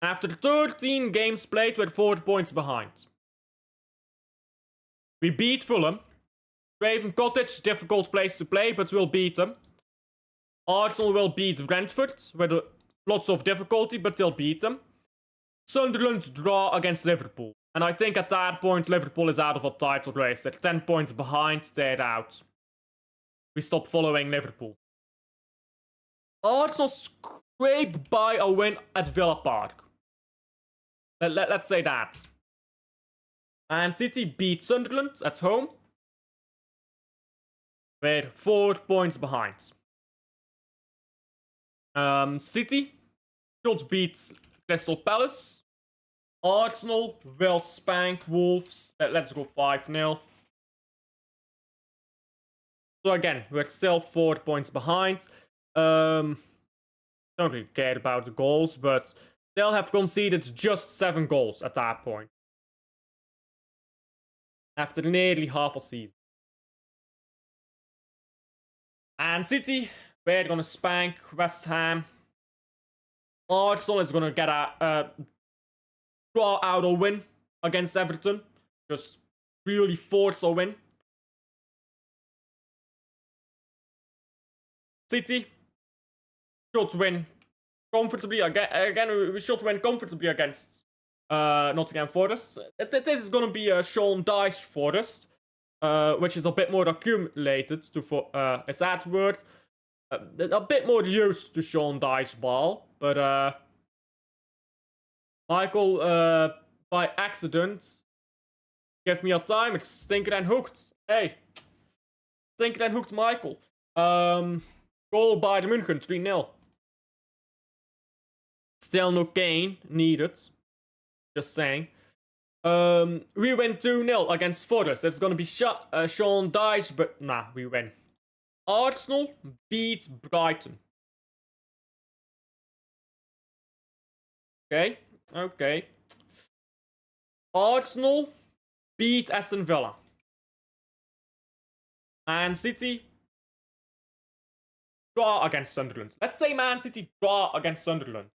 After 13 games played, we're 4 points behind. We beat Fulham. Craven Cottage, difficult place to play, but we'll beat them. Arsenal will beat Brentford with lots of difficulty, but they'll beat them. Sunderland draw against Liverpool. And I think at that point, Liverpool is out of a title race. They're 10 points behind, they're out. We stop following Liverpool. Arsenal scrape by a win at Villa Park. Let's say that. And City beat Sunderland at home. We're 4 points behind. City should beat Crystal Palace. Arsenal will spank Wolves. Let's go 5-0. So again, we're still 4 points behind. Don't really care about the goals, but they'll have conceded just 7 goals at that point. After nearly half a season. And City, we're gonna spank West Ham. Arsenal is gonna get a draw out a win against Everton. Just really force a win. City should win comfortably again. We should win comfortably against Nottingham Forest. This is gonna be a Sean Dyche Forest, which is a bit more accumulated to it's that word. A bit more used to Sean Dyche ball, but Michael, by accident, gave me a time. It's Stinker and Hooked. Hey, Stinker and Hooked, Michael. Goal by the München, 3-0. Still no Kane needed. Just saying. We win 2-0 against Forest. It's gonna be Sean Dyche, but nah, we win. Arsenal beat Brighton. Okay. Arsenal beat Aston Villa. Man City draw against Sunderland. Let's say Man City draw against Sunderland.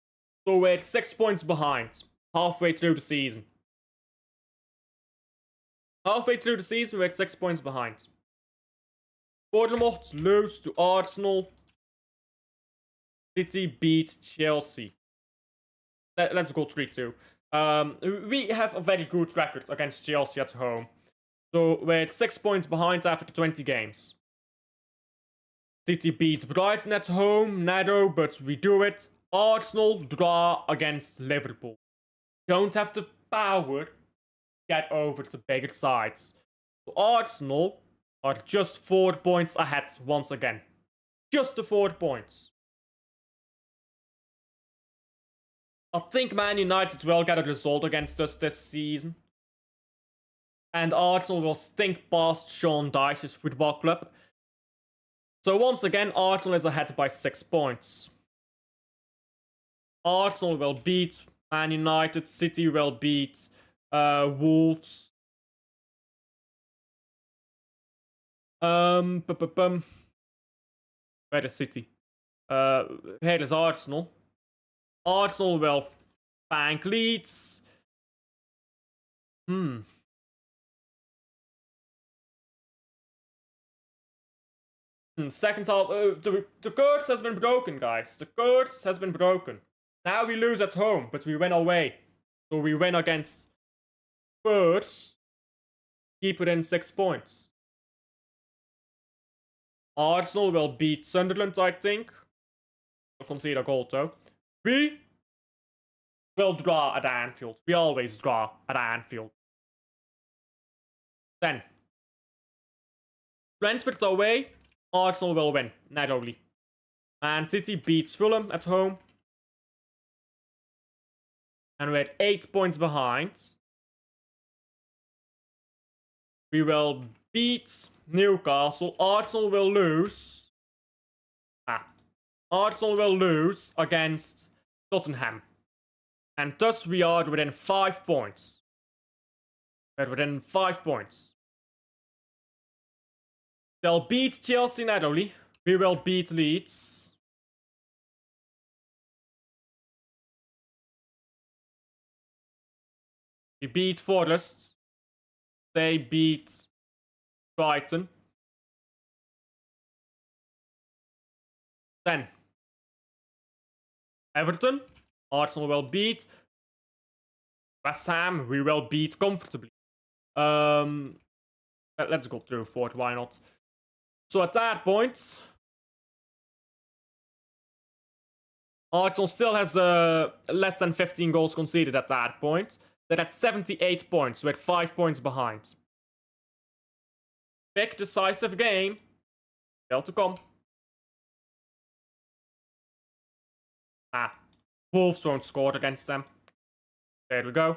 So we're 6 points behind. Halfway through the season. Halfway through the season, we're 6 points behind. Bournemouth lose to Arsenal. City beat Chelsea. Let's go 3-2. We have a very good record against Chelsea at home. So we're 6 points behind after 20 games. City beat Brighton at home. Narrow, but we do it. Arsenal draw against Liverpool. don't have the power to get over the bigger sides. So Arsenal are just 4 points ahead once again. Just the 4 points. I think Man United will get a result against us this season. And Arsenal will stink past Sean Dyche's football club. So once again, Arsenal is ahead by 6 points. Arsenal will beat Man United. City will beat Wolves. Where is City? Here is Arsenal. Arsenal will bank Leeds. Second half, the curse has been broken, guys. The curse has been broken. Now we lose at home, but we win away. So we win against Spurs. Keep it in 6 points. Arsenal will beat Sunderland, I think. I'll concede a goal, though. We will draw at Anfield. We always draw at Anfield. Then, Brentford away. Arsenal will win, narrowly. Man City beats Fulham at home. And we're 8 points behind. We will beat Newcastle. Arsenal will lose. Arsenal will lose against Tottenham. And thus we are within 5 points. We're within 5 points. They'll beat Chelsea narrowly. We will beat Leeds. We beat Forest. They beat Brighton. Then Everton. Arsenal will beat. West Ham, we will beat comfortably. Let's go through fourth, why not? So at that point, Arsenal still has less than 15 goals conceded at that point. They're at 78 points, we're 5 points behind. Big decisive game. Still to come. Wolves won't score against them. There we go.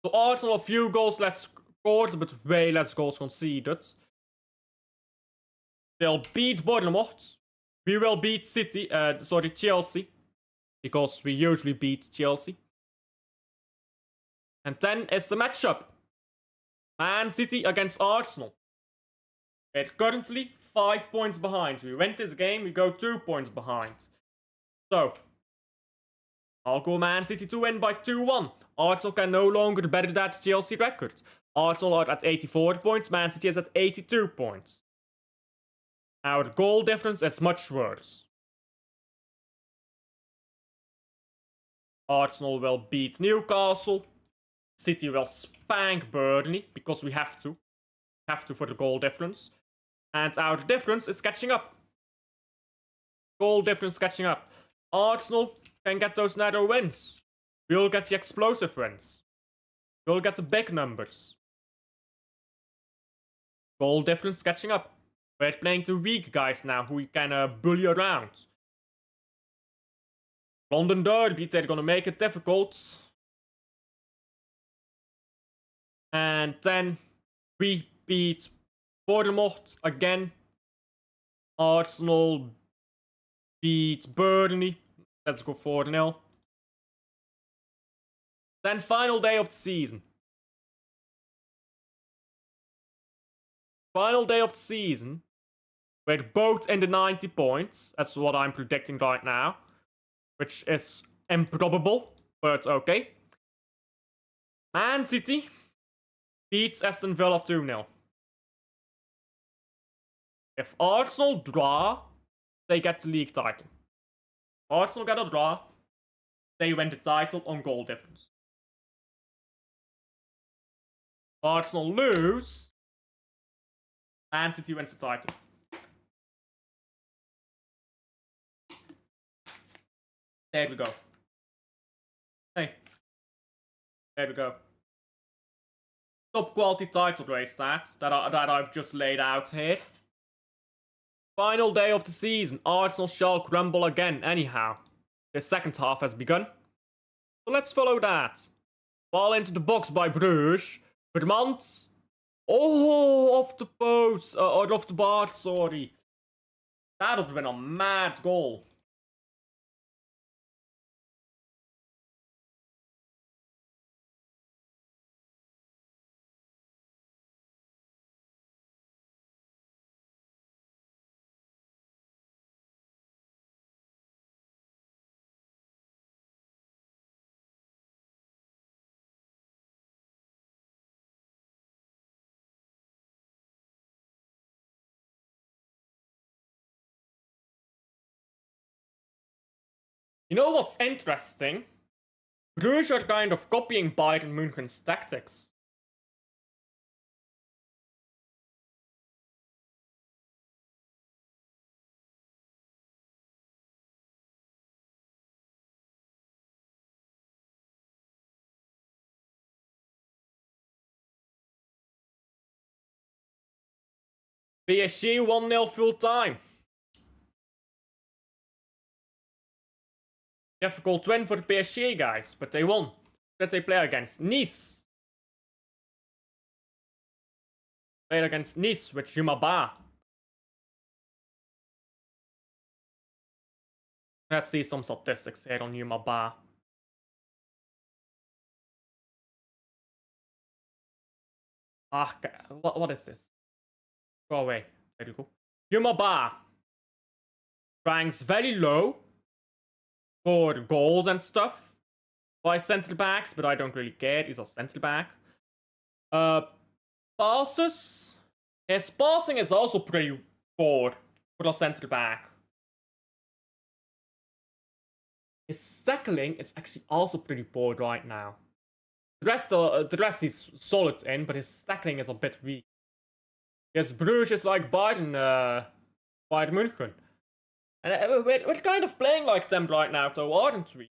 So Arsenal a few goals less scored, but way less goals conceded. They'll beat Bournemouth. We will beat Chelsea. Because we usually beat Chelsea. And then it's the matchup. Man City against Arsenal. We're currently 5 points behind. We win this game, we go 2 points behind. So, I'll go Man City to win by 2-1. Arsenal can no longer better that Chelsea record. Arsenal are at 84 points, Man City is at 82 points. Our goal difference is much worse. Arsenal will beat Newcastle. City will spank Burnley, because we have to. We have to for the goal difference. And our difference is catching up. Goal difference catching up. Arsenal can get those narrow wins. We'll get the explosive wins. We'll get the big numbers. Goal difference catching up. We're playing the weak guys now, who we can bully around. London Derby, they're gonna make it difficult. And then we beat Bournemouth again. Arsenal beat Burnley. Let's go 4-0. Then final day of the season. Final day of the season. We're both in the 90 points. That's what I'm predicting right now. Which is improbable, but okay. Man City beats Aston Villa 2-0. If Arsenal draw, they get the league title. Arsenal get a draw, they win the title on goal difference. Arsenal lose, Man City wins the title. There we go. Hey, there we go. Top quality title race stats that I've just laid out here. Final day of the season. Arsenal shall crumble again anyhow. The second half has begun. So let's follow that. Ball into the box by Brugge. Vermont. Oh, off the post. Or off the bar, sorry. That would have been a mad goal. You know what's interesting? Brugge are kind of copying Bayern München's tactics. PSG 1-0 full time. Difficult win for the PSG guys, but they won. That they play against Nice. Played against Nice with Jumaba. Let's see some statistics here on Jumaba. Ah, what is this? Go away. There you go. Jumaba ranks very low for goals and stuff by centre backs, but I don't really care. He's a centre back. Passes. His passing is also pretty poor for a centre back. His tackling is actually also pretty poor right now. The rest is solid in, but his tackling is a bit weak. Yes, Bruges is like Bayern München. And we're kind of playing like them right now, though, aren't we?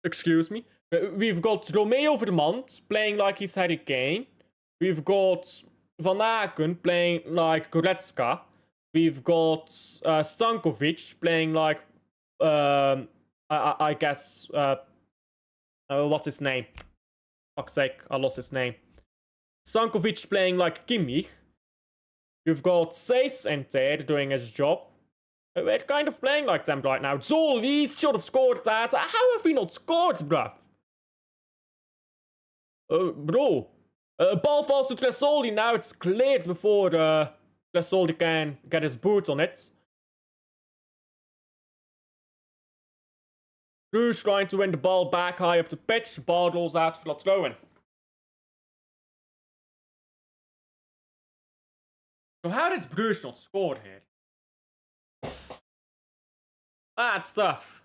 Excuse me. We've got Romeo Vermont playing like he's Harry Kane. We've got Van Aken playing like Goretzka. We've got Stankovic playing like, I guess, what's his name? Fuck's sake, I lost his name. Stankovic playing like Kimmich. You've got Seis in there doing his job. We're kind of playing like them right now. Zoli should have scored that. How have we not scored, bruv? Bro. Ball falls to Tresoli. Now it's cleared before Tresoli can get his boot on it. Bruges trying to win the ball back high up the pitch. Ball rolls out for a throw-in. So how did Bruges not score here? Bad stuff.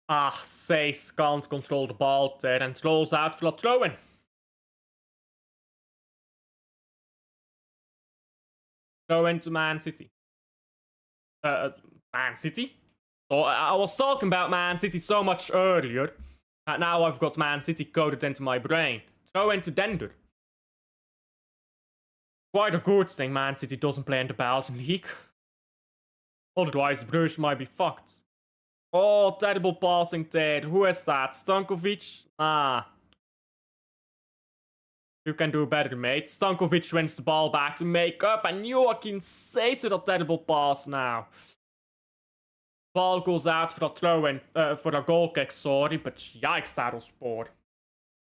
Ah, Seis can't control the ball there and rolls out for a throw-in. Throw-in to Man City. Man City? So I was talking about Man City so much earlier. And now I've got Man City coded into my brain. Throw into Dender. Quite a good thing Man City doesn't play in the Belgian league. Otherwise, Bruges might be fucked. Oh, terrible passing there. Who is that? Stankovic? Ah. You can do better, mate. Stankovic wins the ball back to make up, and Joachim says with a terrible pass now. Ball goes out for a throw-in, for a goal kick, sorry, but yikes, that was poor.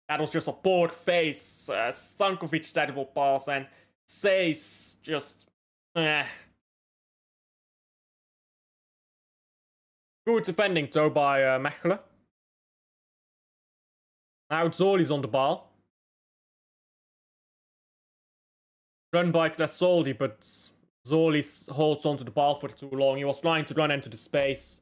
That was just a poor face. Stankovic terrible pass, and says just... Good defending though by Mechelen. Now Zoli's on the ball. Run by Tressoldi, but Zoli holds onto the ball for too long. He was trying to run into the space.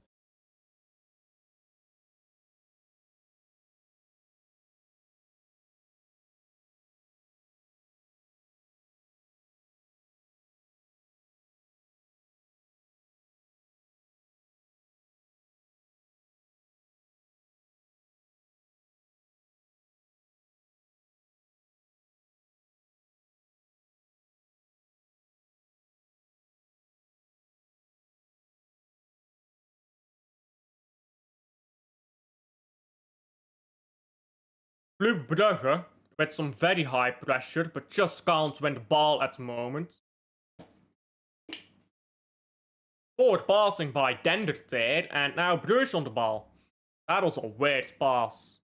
Brugge with some very high pressure, but just can't win the ball at the moment. Forward passing by Dender there, and now Brugge on the ball. That was a weird pass.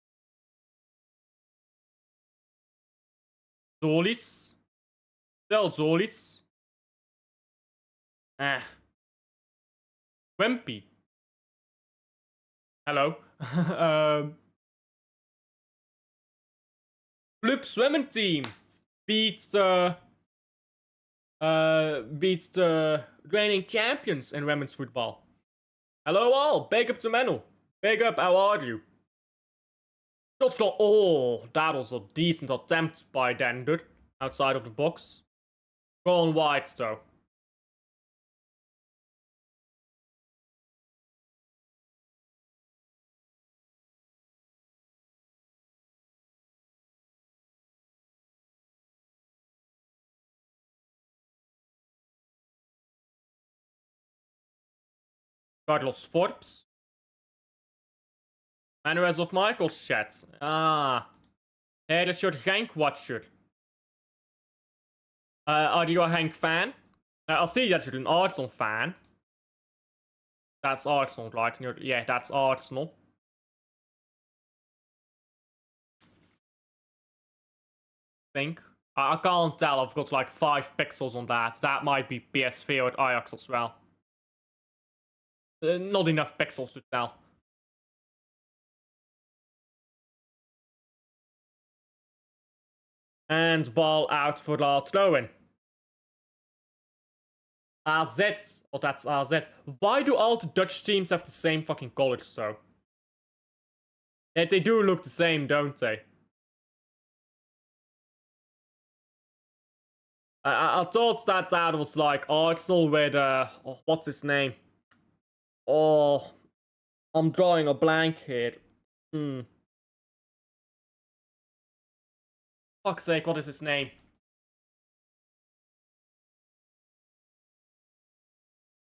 Zolis. Still Zolis. Wimpy. Hello. Flip swimming team beats the reigning champions in women's football. Hello all, big up to Menno. Big up, how are you? Shot from, oh, that was a decent attempt by Dender outside of the box. Gone wide though. Carlos Forbes. Manuels of Michael's chat. Ah. Hey, that's your Genk watcher. Are you a Genk fan? I'll see that you're an Arsenal fan. That's Arsenal, right? Yeah, that's Arsenal. Think. I can't tell. I've got like 5 pixels on that. That might be PSV or Ajax as well. Not enough pixels to tell. And ball out for the throw-in. AZ. Oh, that's AZ. Why do all the Dutch teams have the same fucking colors, though? Yeah, they do look the same, don't they? I thought that was like Arsenal with, oh, what's his name? Oh, I'm drawing a blank here. Fuck's sake, what is his name?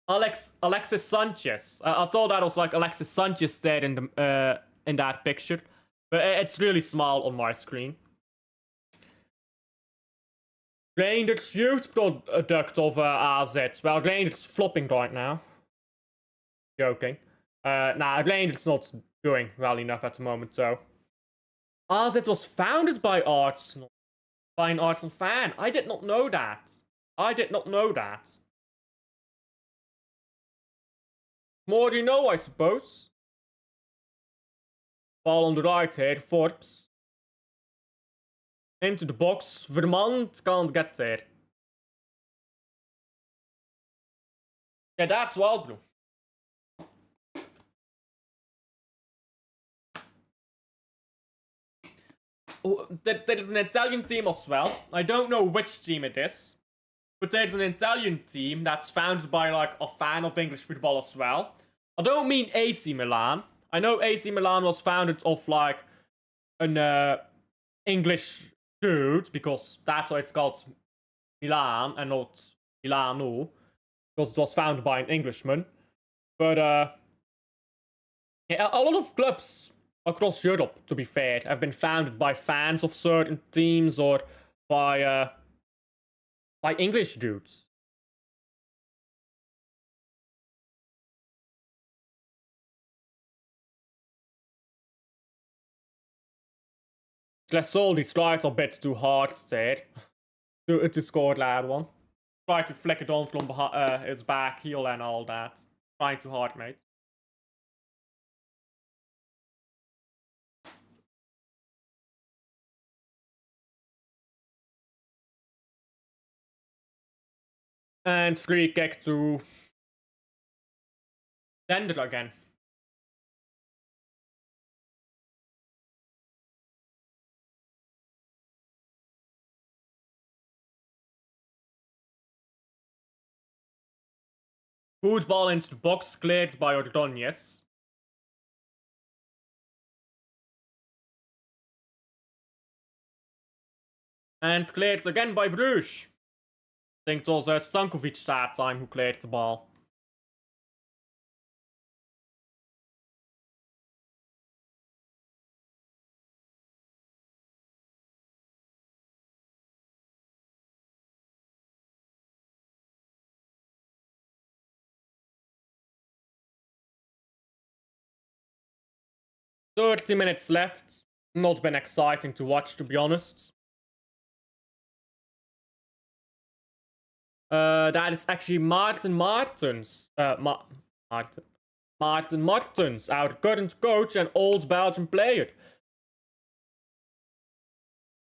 Alexis Sanchez. I thought that was like Alexis Sanchez there in that picture, but it's really small on my screen. Rangers youth product of AZ. Well, Rangers flopping right now. Joking. Nah, Rangers not doing well enough at the moment, though. AZ was founded by Arsenal. By an Arsenal fan. I did not know that. I did not know that. More do you know, I suppose. Ball on the right here, Forbes. Into the box. Vermont can't get there. Yeah, that's wild, bro. Oh, there is an Italian team as well. I don't know which team it is. But there's an Italian team that's founded by like a fan of English football as well. I don't mean AC Milan. I know AC Milan was founded of like an English dude, because that's why it's called Milan and not Milano, because it was founded by an Englishman. But yeah, a lot of clubs across Europe, to be fair, have been founded by fans of certain teams or by English dudes. Glassoldi tried a bit too hard there to score that one. Tried to flick it on from behind, his back heel and all that. Trying too hard, mate. And free kick to Dender again. Good ball into the box, cleared by Ordonez. And cleared again by Brugge. I think it was Stankovic that time who cleared the ball. "30 minutes left. Not been exciting to watch, to be honest. That is actually Martin Martens. Martin Martens, our current coach and old Belgian player.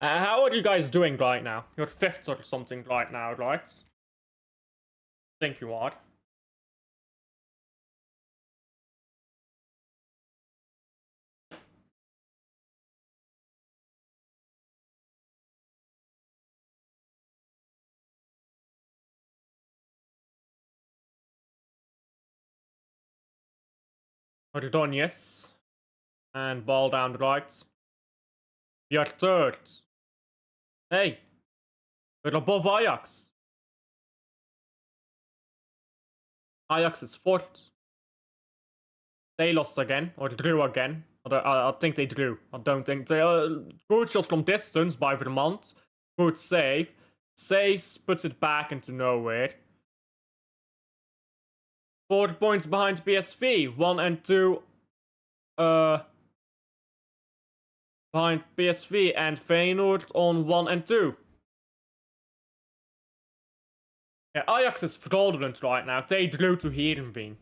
How are you guys doing right now? You're 5th or something right now, right? I think you are. Ordonez. And ball down the right. We are 3rd. Hey, we're above Ajax. Ajax is 4th. They lost again, or drew again. I think they drew. I don't think they. Good shot from distance by Vermont. Good save. Says puts it back into nowhere. 4 points behind PSV. 1 and 2. Behind PSV and Feyenoord on 1 and 2. Yeah, Ajax is fraudulent right now. They drew to Heerenveen.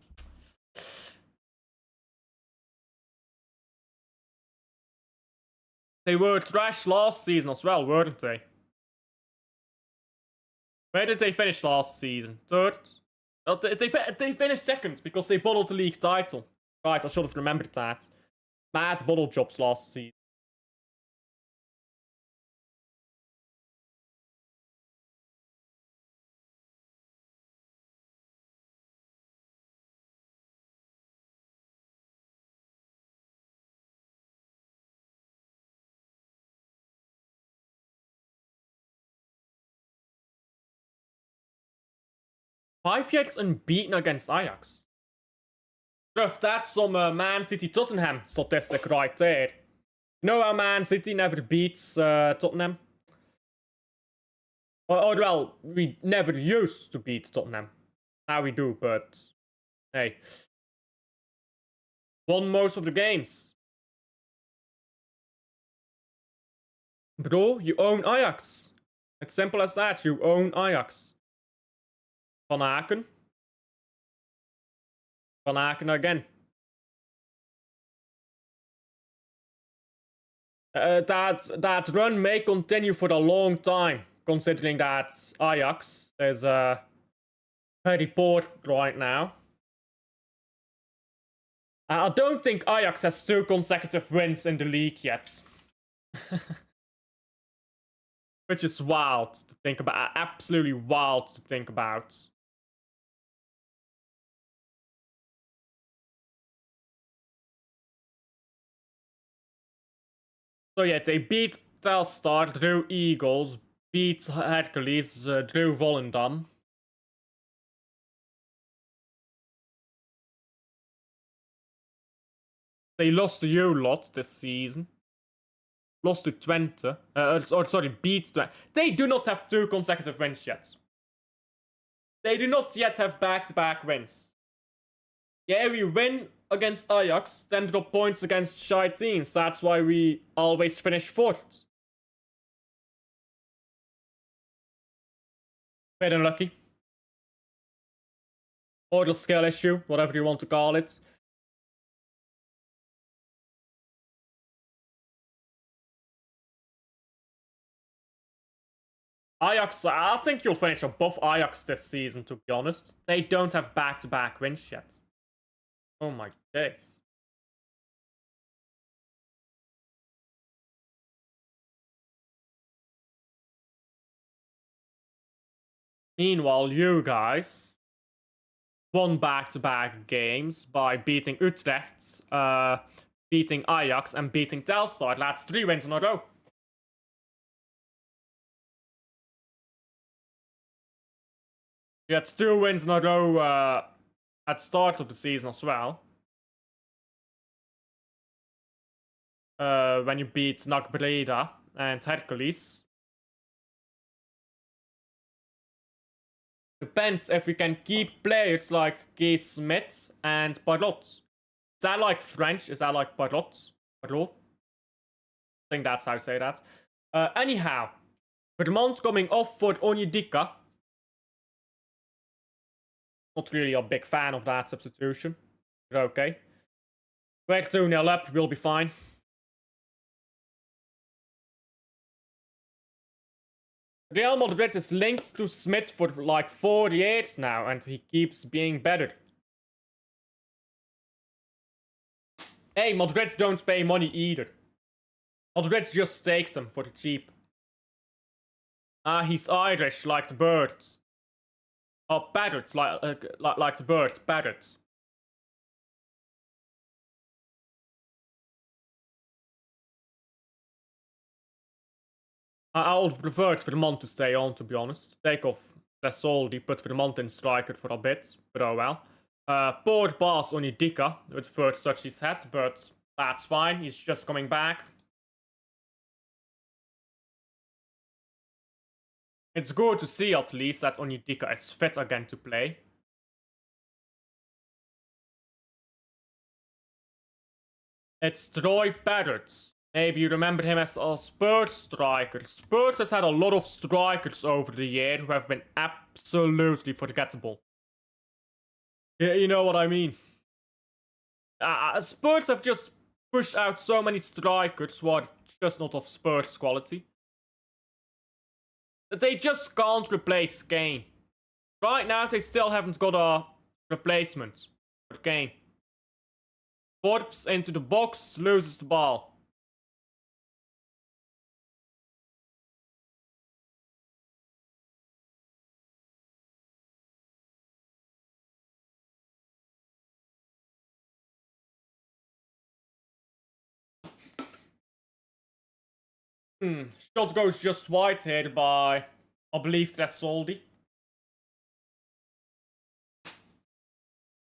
They were trash last season as well, weren't they? Where did they finish last season? 3rd? Oh, they finished 2nd because they bottled the league title. Right, I should have remembered that. Mad bottle jobs last season. Five years unbeaten against Ajax. That's some Man City Tottenham statistic right there. You know how Man City never beats Tottenham? Or well, we never used to beat Tottenham. Now we do, but hey. Won most of the games. Bro, you own Ajax. It's simple as that, you own Ajax. Van Aken. Van Aken again. That run may continue for a long time, considering that Ajax is very poor right now. I don't think Ajax has 2 consecutive wins in the league yet. Which is wild to think about. Absolutely wild to think about. So yeah, they beat Telstar, drew Eagles, beat Hercules, drew Volendam. They lost to you lot this season. Lost to Twente. Sorry, beat Twente. They do not have 2 consecutive wins yet. They do not yet have back-to-back wins. Yeah, we win against Ajax, then drop points against shy teams. That's why we always finish 4th. Bit unlucky. Or the skill issue, whatever you want to call it. Ajax, I think you'll finish above Ajax this season, to be honest. They don't have back-to-back wins yet. Oh my days. Meanwhile, you guys won back-to-back games by beating Utrecht, beating Ajax, and beating Telstar. That's 3 wins in a row. You had 2 wins in a row at the start of the season as well. When you beat NAC Breda and Hercules. Depends if we can keep players like Keith Smith and Parrot. Is that like French? Is that like Parrot? Parrot? I think that's how you say that. Anyhow, Vermont coming off for Onyedika. Not really a big fan of that substitution. But okay. We're 2-0 up, we'll be fine. Real Madrid is linked to Smith for like 4 years now, and he keeps being better. Hey, Madrid don't pay money either. Madrid just take them for the cheap. He's Irish, like the birds. Oh, parrots, like the birds, parrots. I would prefer Vermont to stay on, to be honest. Take off Lesoldi, put Vermont in striker for a bit, but oh well. Poor pass on Idika with the first touch he's had, but that's fine, he's just coming back. It's good to see at least that Onyedika is fit again to play. It's Troy Parrots. Maybe you remember him as a Spurs striker. Spurs has had a lot of strikers over the year who have been absolutely forgettable. Yeah, you know what I mean. Spurs have just pushed out so many strikers who are just not of Spurs quality. They just can't replace Kane. Right now, they still haven't got a replacement for Kane. Forbes into the box, loses the ball. Shot goes just wide here by, I believe, Tresoldi.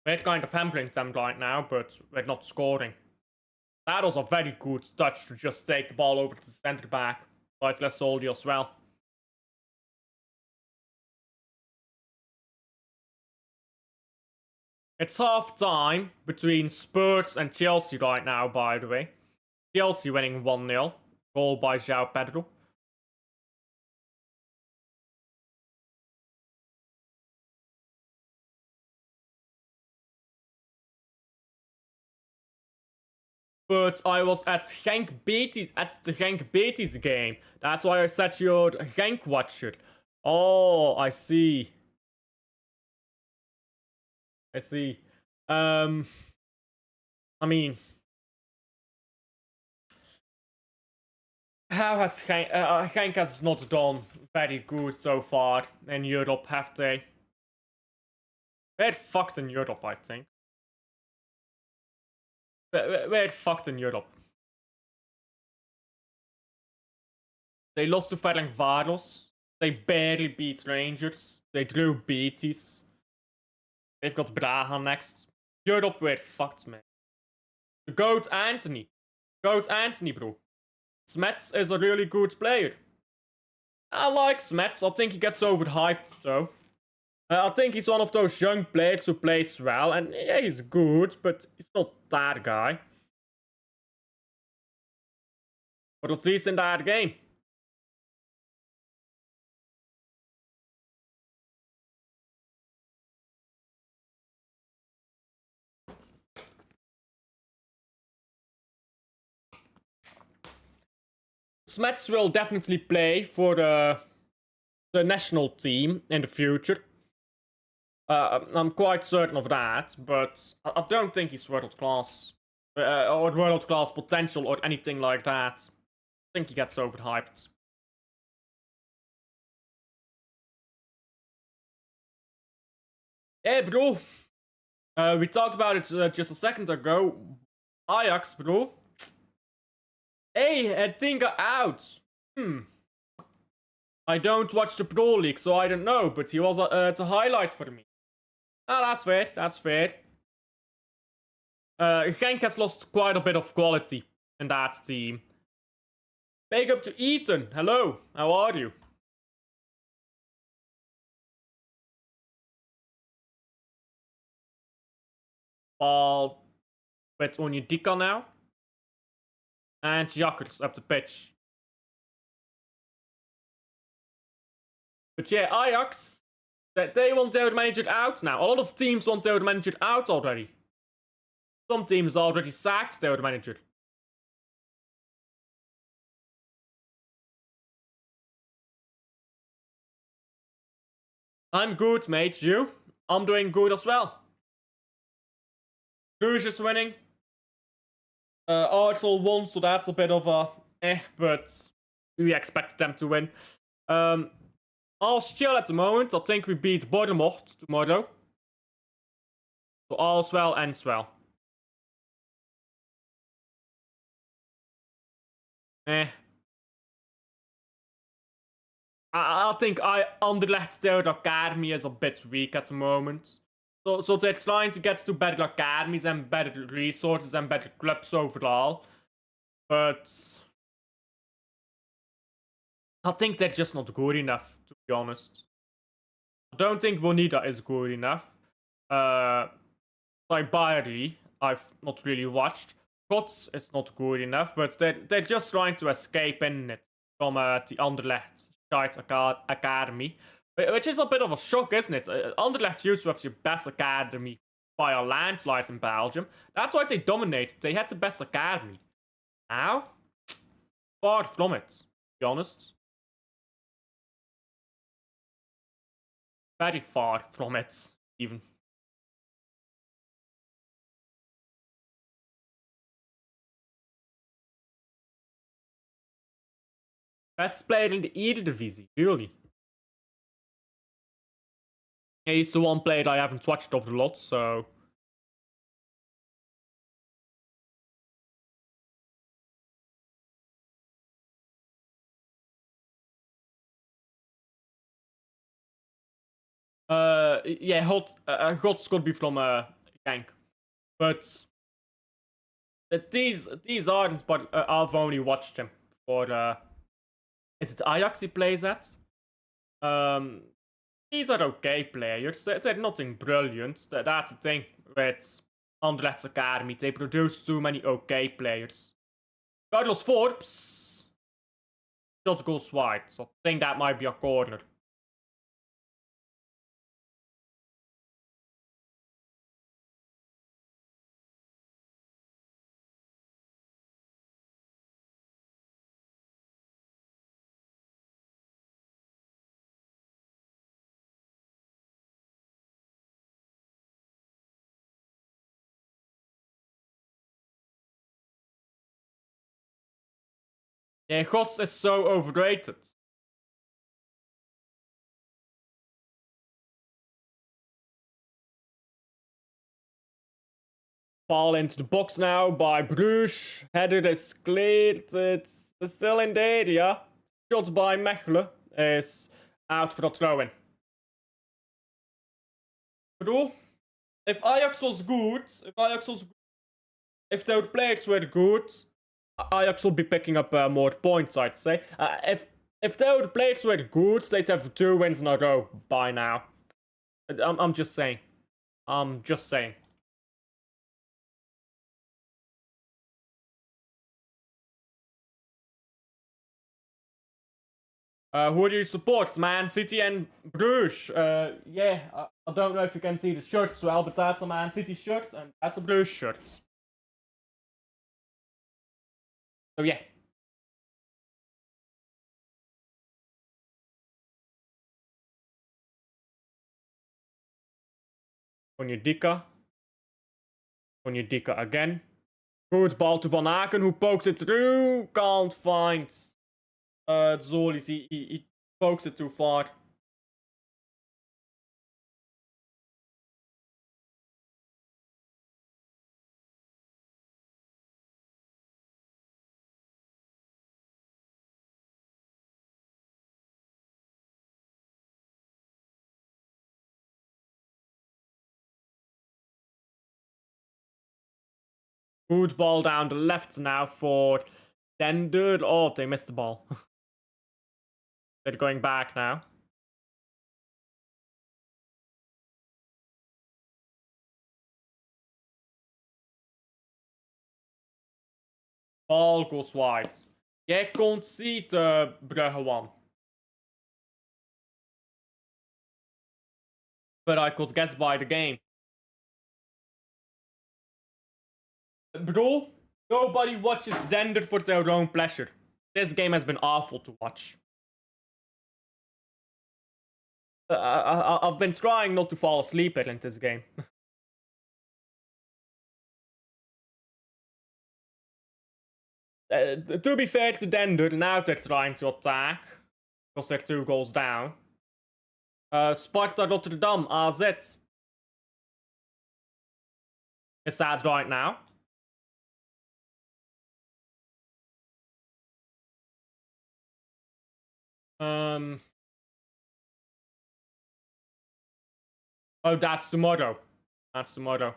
We're kind of hampering them right now, but we're not scoring. That was a very good touch to just take the ball over to the centre back by Tresoldi as well. It's half time between Spurs and Chelsea right now, by the way. Chelsea winning 1-0. Goal by João Pedro. But I was at the Genk Betis game. That's why I said you're a Genk watcher. Oh, I see. I see. I mean, how has Genk has not done very good so far in Europe, have they? We're fucked in Europe, I think. We're fucked in Europe. They lost to Ferencváros. They barely beat Rangers. They drew Betis. They've got Brugge next. Europe, we're fucked, man. The GOAT Anthony. GOAT Anthony, bro. Smets is a really good player. I like Smets. I think he gets overhyped, though. I think he's one of those young players who plays well. And yeah, he's good, but he's not that guy. But at least in that game. Smets will definitely play for the the national team in the future. I'm quite certain of that, but I don't think he's world class. Or world class potential or anything like that. I think he gets overhyped. Hey, bro. We talked about it just a second ago. Ajax, bro. Hey, Tinga out. I don't watch the Pro League, so I don't know, but he was it's a highlight for me. Ah, that's fair, that's fair. Genk has lost quite a bit of quality in that team. Big up to Ethan. Hello, how are you? Ball with Onyedika now. And Jakkers up the pitch. But yeah, Ajax, they want their manager out now. A lot of teams want their manager out already. Some teams already sacked their manager. I'm good, mate. You? I'm doing good as well. Bruges is winning. Arsenal won, so that's a bit of a but we expected them to win. All's chill at the moment. I think we beat Bournemouth tomorrow. So all's well, ends well. I think Anderlecht their academy is a bit weak at the moment. So they're trying to get to better academies and better resources and better clubs overall. But I think they're just not good enough, to be honest. I don't think Bonita is good enough. Like Bayerly, I've not really watched. Kots is not good enough, but they're just trying to escape in it from the Anderlecht Shite Academy. Which is a bit of a shock, isn't it? Anderlecht used to have the best academy by a landslide in Belgium. That's why they dominated. They had the best academy. Now, far from it, to be honest. Very far from it, even. Best player in the Eredivisie, really. He's the one player I haven't watched of the lot, so... Yeah, God's gonna be from Genk. But... These aren't, but I've only watched him for... Is it Ajax he plays at? These are okay players. They're nothing brilliant. That's the thing with Anderlecht's academy. They produce too many okay players. Carlos Forbes shot goes wide, so I think that might be a corner. Yeah, Gods is so overrated. Ball into the box now by Brugge. Header is cleared. It's still in the area. Shot by Mechelen is out for a throw-in. Bro, if Ajax was good, if their players were good, Ajax will be picking up more points, I'd say. If their players were good, they'd have 2 wins in a row by now. I'm just saying. I'm just saying. Who do you support? Man City and Bruges. Yeah, I don't know if you can see the shirt as well, but that's a Man City shirt and that's a Bruges shirt. So yeah. Onyedika. Onyedika again. Good ball to Van Aken, who pokes it through. Can't find Zolis. He pokes it too far. Good ball down the left now for Dender. Oh, they missed the ball. They're going back now. Ball goes wide. Jeg concede Brugge one. But I could get by the game. Bro, nobody watches Dender for their own pleasure. This game has been awful to watch. I've been trying not to fall asleep in this game. To be fair to Dender, now they're trying to attack. Because they're 2 goals down. Sparta Rotterdam, AZ. It's that right now. Oh, that's tomorrow. That's tomorrow.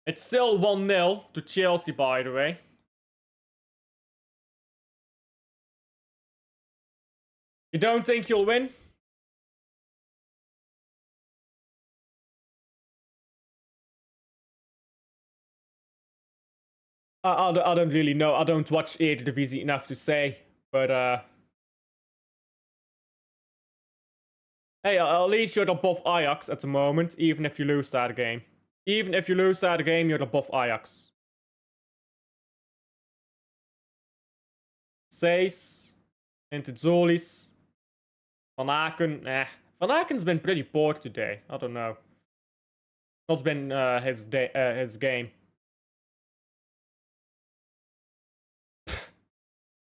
It's still 1-0 to Chelsea, by the way. You don't think you'll win? I don't really know. I don't watch Eredivisie enough to say. But, hey, at least you're above Ajax at the moment, even if you lose that game. Even if you lose that game, you're above Ajax. 6 into Zolis. Van Aken, Van Aken's been pretty poor today. I don't know. Not been his game.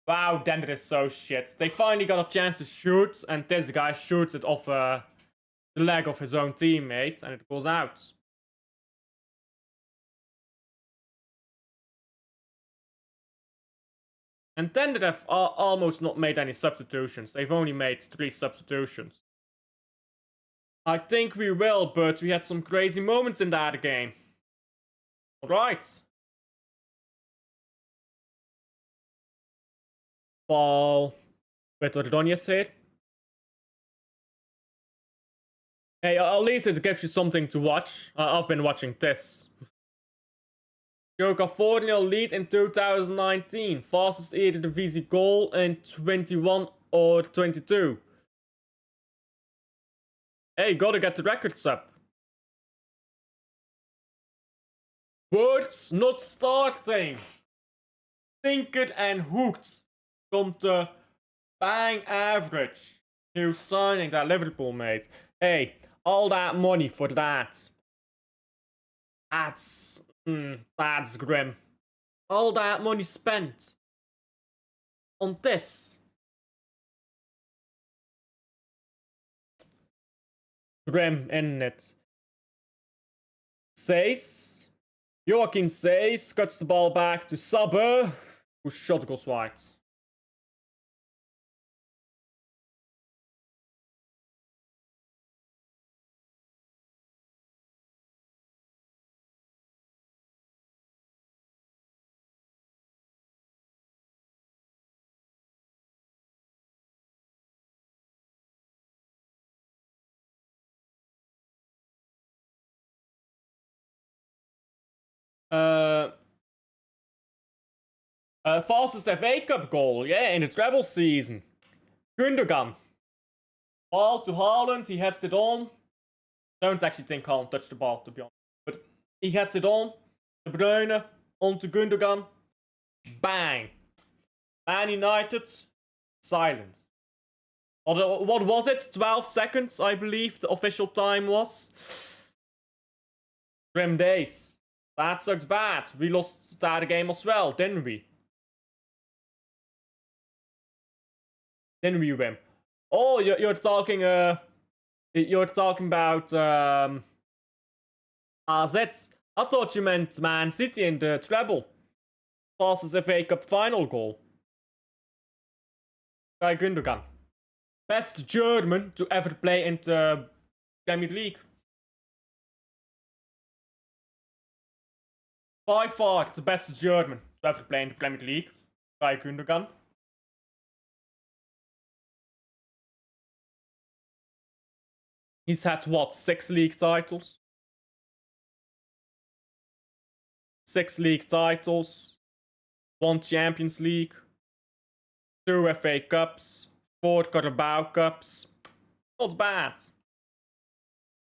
Wow, Dender is so shit. They finally got a chance to shoot, and this guy shoots it off the leg of his own teammate, and it goes out. And Dender have almost not made any substitutions. They've only made 3 substitutions. I think we will, but we had some crazy moments in that game. Alright. Ball with Ordonez here. Hey, at least it gives you something to watch. I've been watching this. Joka 4-0 lead in 2019. Fastest Eredivisie goal in 21 or 22. Hey, gotta get the records up. Words not starting. Tinker and Hooked komt de bang average. New signing that Liverpool made. Hey, all that money for that. That's grim. All that money spent on this. Grim, isn't it? Says. Joachim Says cuts the ball back to Sabbe, whose shot goes wide. Fastest FA Cup goal, yeah, in the treble season. Gundogan. Ball to Haaland, he heads it on. Don't actually think Haaland touched the ball, to be honest. But he heads it on. De Bruyne, on to Gundogan. Bang. Man United, silence. What was it? 12 seconds, I believe the official time was. Grim days. That sucked bad. We lost that game as well, didn't we? Didn't we win? Oh, you're talking about AZ. I thought you meant Man City in the treble. Passes FA Cup final goal. Kai Gundogan. Best German to ever play in the Premier League. By far the best German to ever play in the Premier League. Kai Gundogan. He's had what, 6 league titles? 6 league titles, 1 Champions League, 2 FA Cups, 4 Carabao Cups. Not bad.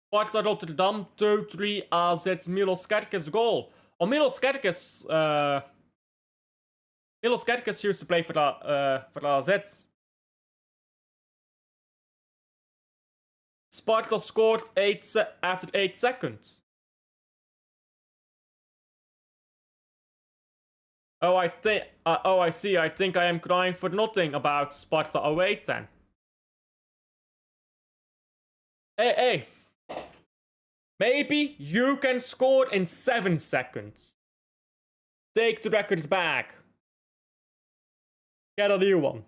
Sparta Rotterdam 2-3 AZ Milos Kerkez goal. Oh, Milos Kerkez used to play for AZ. Sparta scored after 8 seconds. Oh, I see. I think I am crying for nothing about Sparta away then. Hey. Maybe you can score in 7 seconds. Take the record back. Get a new one.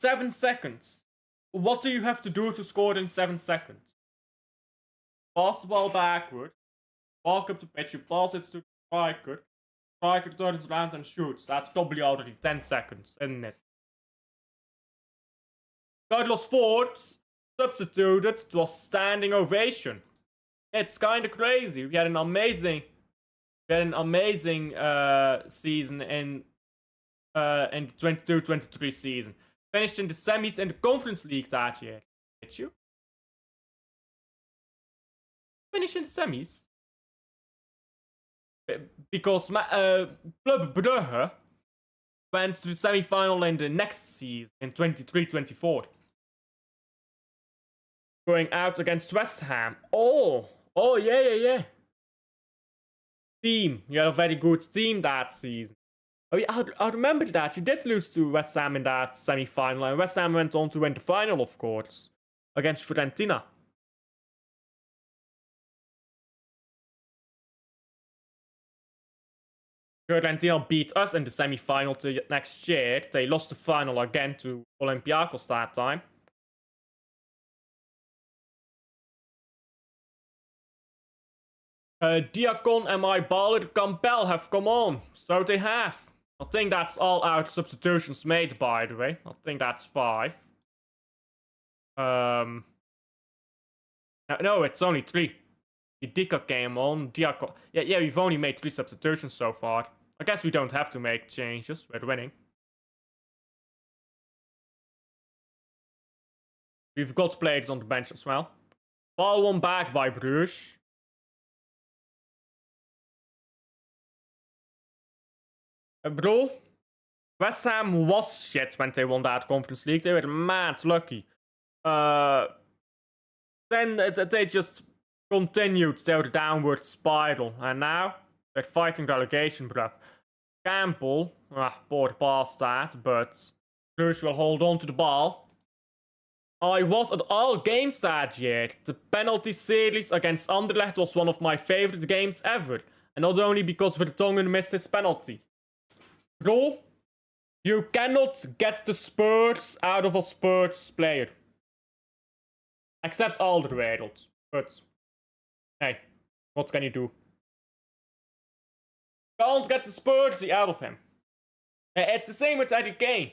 Seven seconds. What do you have to do to score in 7 seconds? Pass the ball backward. Walk up the pitch, you pass it to the striker. Striker turns around and shoots. That's probably already 10 seconds, isn't it? Carlos Forbes substituted to a standing ovation. It's kind of crazy. We had an amazing season in the 22-23 season. Finished in the semis in the Conference League that year. Did you? Finish in the semis? Because Club Brugge went to the semi-final in the next season in 23-24. Going out against West Ham. Oh, yeah. Team. You had a very good team that season. Oh yeah, I remember that. You did lose to West Ham in that semi-final, and West Ham went on to win the final, of course, against Fiorentina. Fiorentina beat us in the semi-final next year. They lost the final again to Olympiacos that time. Diakon and my baller Campbell have come on. So they have. I think that's all our substitutions made, by the way. I think that's 5. No, it's only 3. Dika came on. Diakon. Yeah, we've only made 3 substitutions so far. I guess we don't have to make changes. We're winning. We've got players on the bench as well. Ball won back by Brugge. Bro, West Ham was shit when they won that Conference League. They were mad lucky. Then they just continued their downward spiral. And now they're fighting relegation, bruv. Campbell, poor pass that, but Bruce will hold on to the ball. I was at all games that year. The penalty series against Anderlecht was one of my favorite games ever. And not only because Vertonghen missed his penalty. Bro, you cannot get the Spurs out of a Spurs player. Except Alderweireld. But, hey, what can you do? Can't get the Spursy out of him. It's the same with Eddie Kane.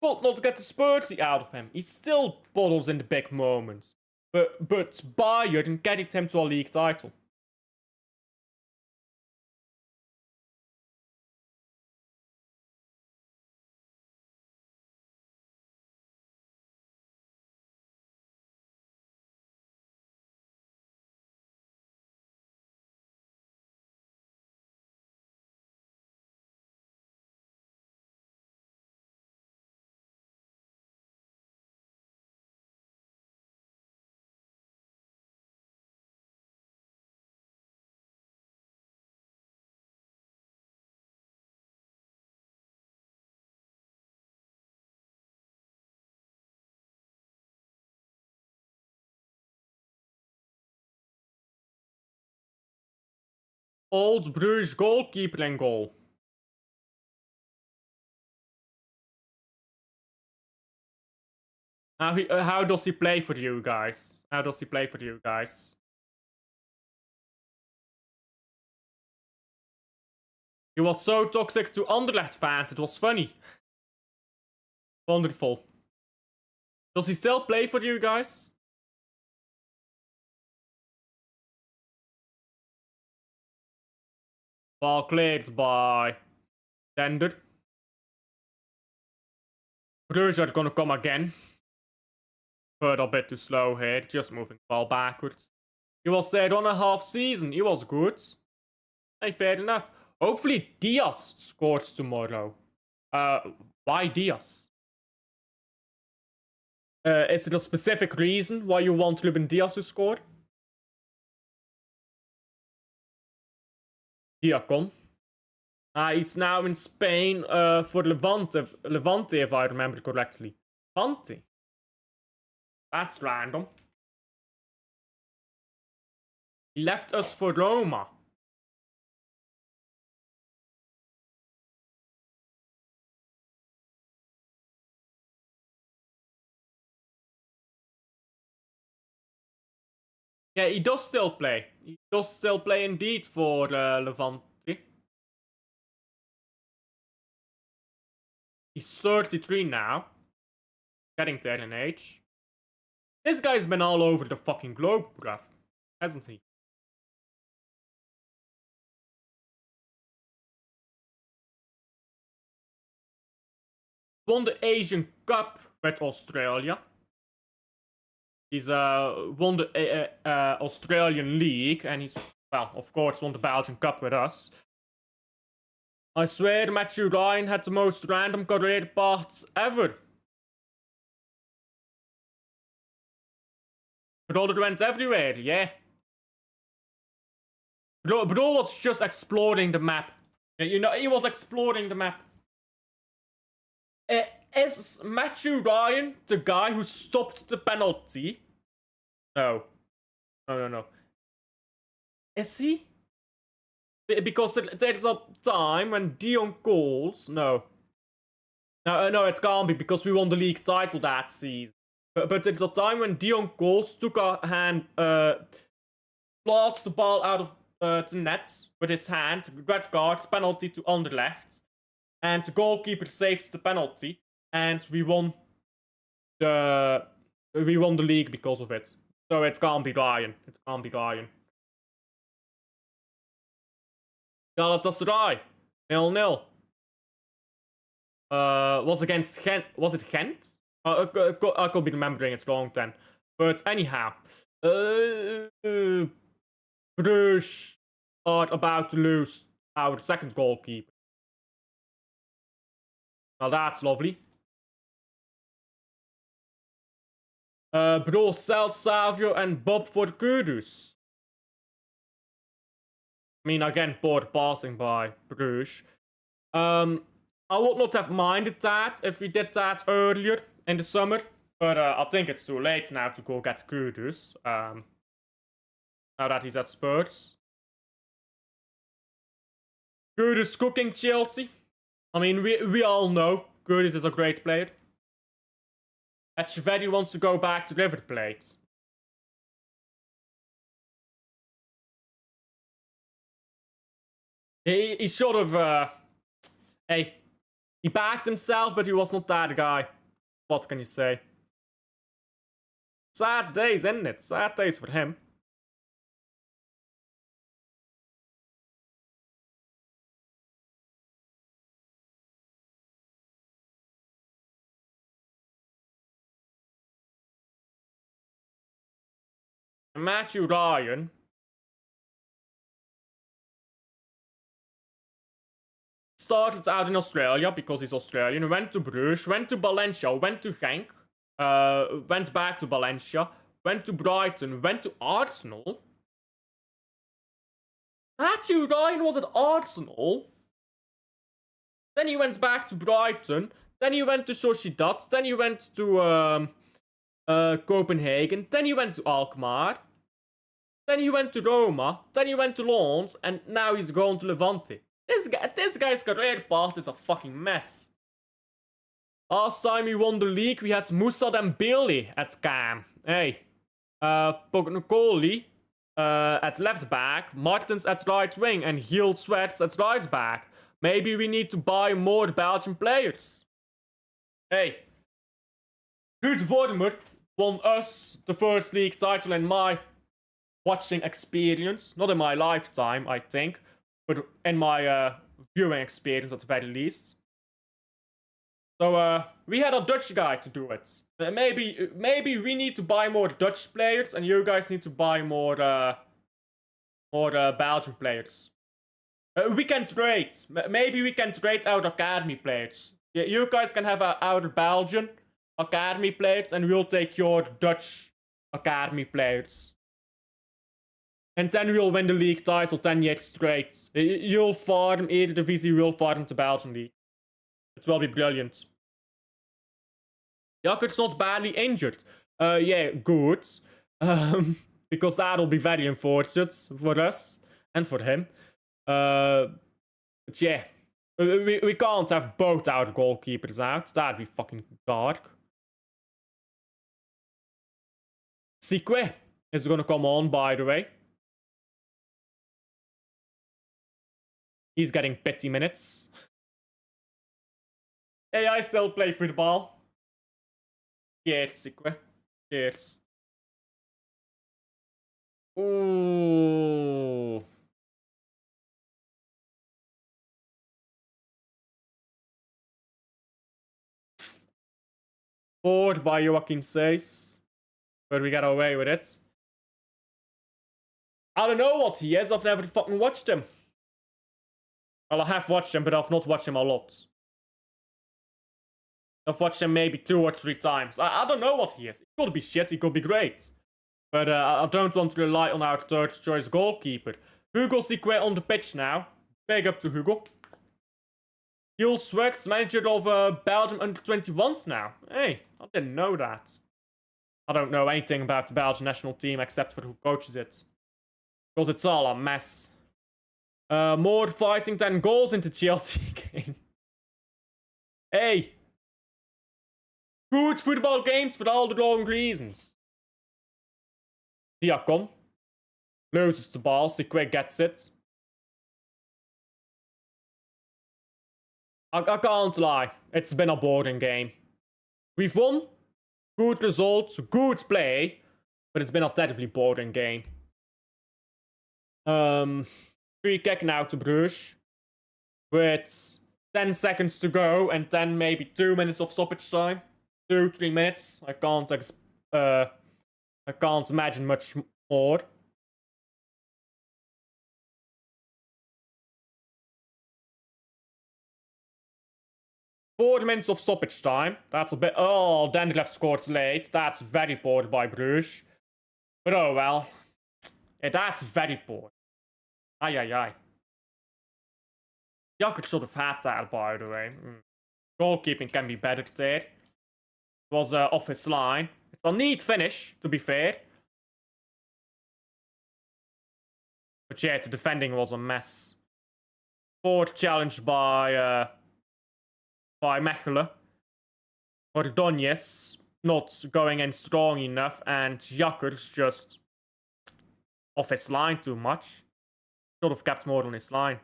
Could not get the Spursy out of him. He still bottles in the big moments. But Bayern carried him to a league title. old Bruges goalkeeper in goal. How does he play for you guys? How does he play for you guys? He was so toxic to Anderlecht fans, it was funny. Wonderful. Does he still play for you guys? Ball cleared by Dender. Brugge are gonna come again. But a bit too slow here, just moving the ball backwards. He was there on a half season, he was good. Hey, fair enough. Hopefully Diaz scores tomorrow. Why Diaz? Is it a specific reason why you want Ruben Diaz to score? Diacon. He's now in Spain for Levante, if I remember correctly. Levante? That's random. He left us for Roma. Yeah, he does still play. He does still play indeed for Levante. He's 33 now. Getting there in age. This guy's been all over the fucking globe, bruv. Hasn't he? Won the Asian Cup with Australia. He's won the Australian League, and he's, well, of course, won the Belgian Cup with us. I swear Matthew Ryan had the most random career paths ever. Brother went everywhere, yeah. Bro was just exploring the map. You know, he was exploring the map. Is Matthew Ryan the guy who stopped the penalty? No. No. Is he? Because there's a time when Dion calls. No, it can't be because we won the league title that season. But there's a time when Dion Coles took a hand, plowed the ball out of the net with his hand, red card, penalty to Anderlecht, and the goalkeeper saved the penalty, and we won the league because of it. So it can't be Ryan. It can't be Ryan. Galatasaray 0-0. Was against Gent. Was it Gent? I could be remembering it wrong then. But anyhow, Bruges are about to lose our second goalkeeper. Now that's lovely. Bro sells Savio and Bob for Kudus. I mean, again, poor passing by Bruges. I would not have minded that if we did that earlier in the summer, but I think it's too late now to go get Kudus. Now that he's at Spurs. Kudus cooking Chelsea. I mean, we all know Kudus is a great player. Echeverry wants to go back to River Plate. He sort of, hey, he backed himself, but he was not that guy. What can you say? Sad days, isn't it? Sad days for him. Matthew Ryan. Started out in Australia because he's Australian, went to Bruges, went to Valencia, went to Genk, went back to Valencia, went to Brighton, went to Arsenal. Matthew Ryan was at Arsenal. Then he went back to Brighton. Then he went to Sociedad. Then he went to Copenhagen. Then he went to Alkmaar. then he went to Roma, then he went to Lens, and now he's going to Levante. This guy's career path is a fucking mess. Last time we won the league, we had Moussa Dembele at Cam. Hey. Pognacoli at left back, Martens at right wing, and Giel Sweats at right back. Maybe we need to buy more Belgian players. Hey. Ruud Vormer won us the first league title in my watching experience. Not in my lifetime, I think. But in my viewing experience at the very least. So, we had a Dutch guy to do it. Maybe we need to buy more Dutch players, and you guys need to buy more Belgian players. We can trade. Maybe we can trade our academy players. You guys can have our Belgian academy players, and we'll take your Dutch academy players. And then we'll win the league title 10 years straight. You'll farm Eredivisie, we'll farm the Belgian league. It will be brilliant. Jakker's not badly injured. Yeah, good. Because that'll be very unfortunate for us and for him. But yeah, we can't have both our goalkeepers out. That'd be fucking dark. Sikwe is gonna come on, by the way. He's getting pity minutes. Hey, I still play football. Cheers, Sikwe. Cheers. Ooh. Bored by Joaquin says. But we got away with it. I don't know what he is. I've never fucking watched him. Well, I have watched him, but I've not watched him a lot. I've watched him maybe 2 or 3 times. I don't know what he is. He could be shit, he could be great. But I don't want to rely on our third choice goalkeeper. Hugo Sikwe on the pitch now. Big up to Hugo. Giel Sweats, manager of Belgium under-21s now. Hey, I didn't know that. I don't know anything about the Belgian national team except for who coaches it. Because it's all a mess. More fighting than goals in the Chelsea game. Hey. Good football games for all the wrong reasons. Diakon. Loses the ball, Sikwe gets it. I can't lie, it's been a boring game. We've won. Good results, good play. But it's been a terribly boring game. Free kick now to Brugge. With 10 seconds to go and then maybe 2 minutes of stoppage time. 2-3 minutes. I can't imagine much more. Four minutes of stoppage time. That's a bit. Oh, Dender left scored late. That's very poor by Brugge. But oh well. Yeah, that's very poor. Ay. Jakker should have had that, by the way. Goalkeeping can be better there. It was off his line. It's a neat finish, to be fair. But yeah, the defending was a mess. Poor challenge by Mechelen. Ordonez not going in strong enough, and Jakker's just off his line too much. Should have kept more on his line.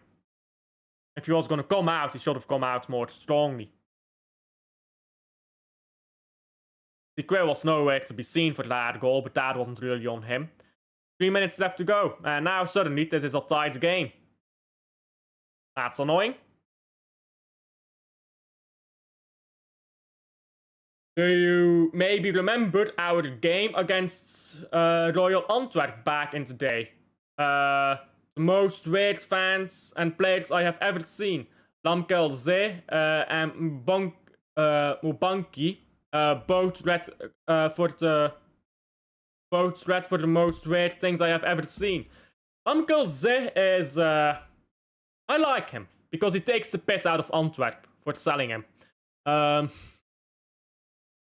If he was going to come out, he should have come out more strongly. Sikwe was nowhere to be seen for that goal, but that wasn't really on him. 3 minutes left to go, and now suddenly this is a tight game. That's annoying. Do you maybe remember our game against Royal Antwerp back in the day? The most weird fans and players I have ever seen. Lamkel Zee and Mubanki both read for the most weird things I have ever seen. Lamkel Zee is I like him because he takes the piss out of Antwerp for selling him.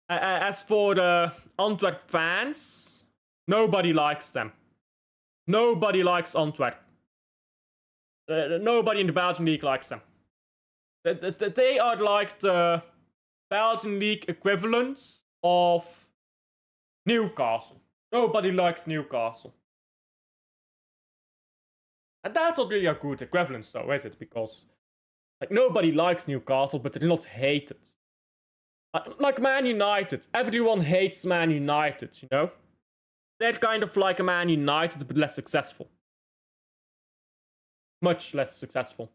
As for the Antwerp fans, nobody likes them. Nobody likes Antwerp. Nobody in the Belgian league likes them. They are like the Belgian league equivalent of Newcastle. Nobody likes Newcastle. And that's not really a good equivalence though, is it? Because like nobody likes Newcastle, but they're not hated. Like Man United. Everyone hates Man United, you know? They're kind of like a Man United, but less successful. Much less successful.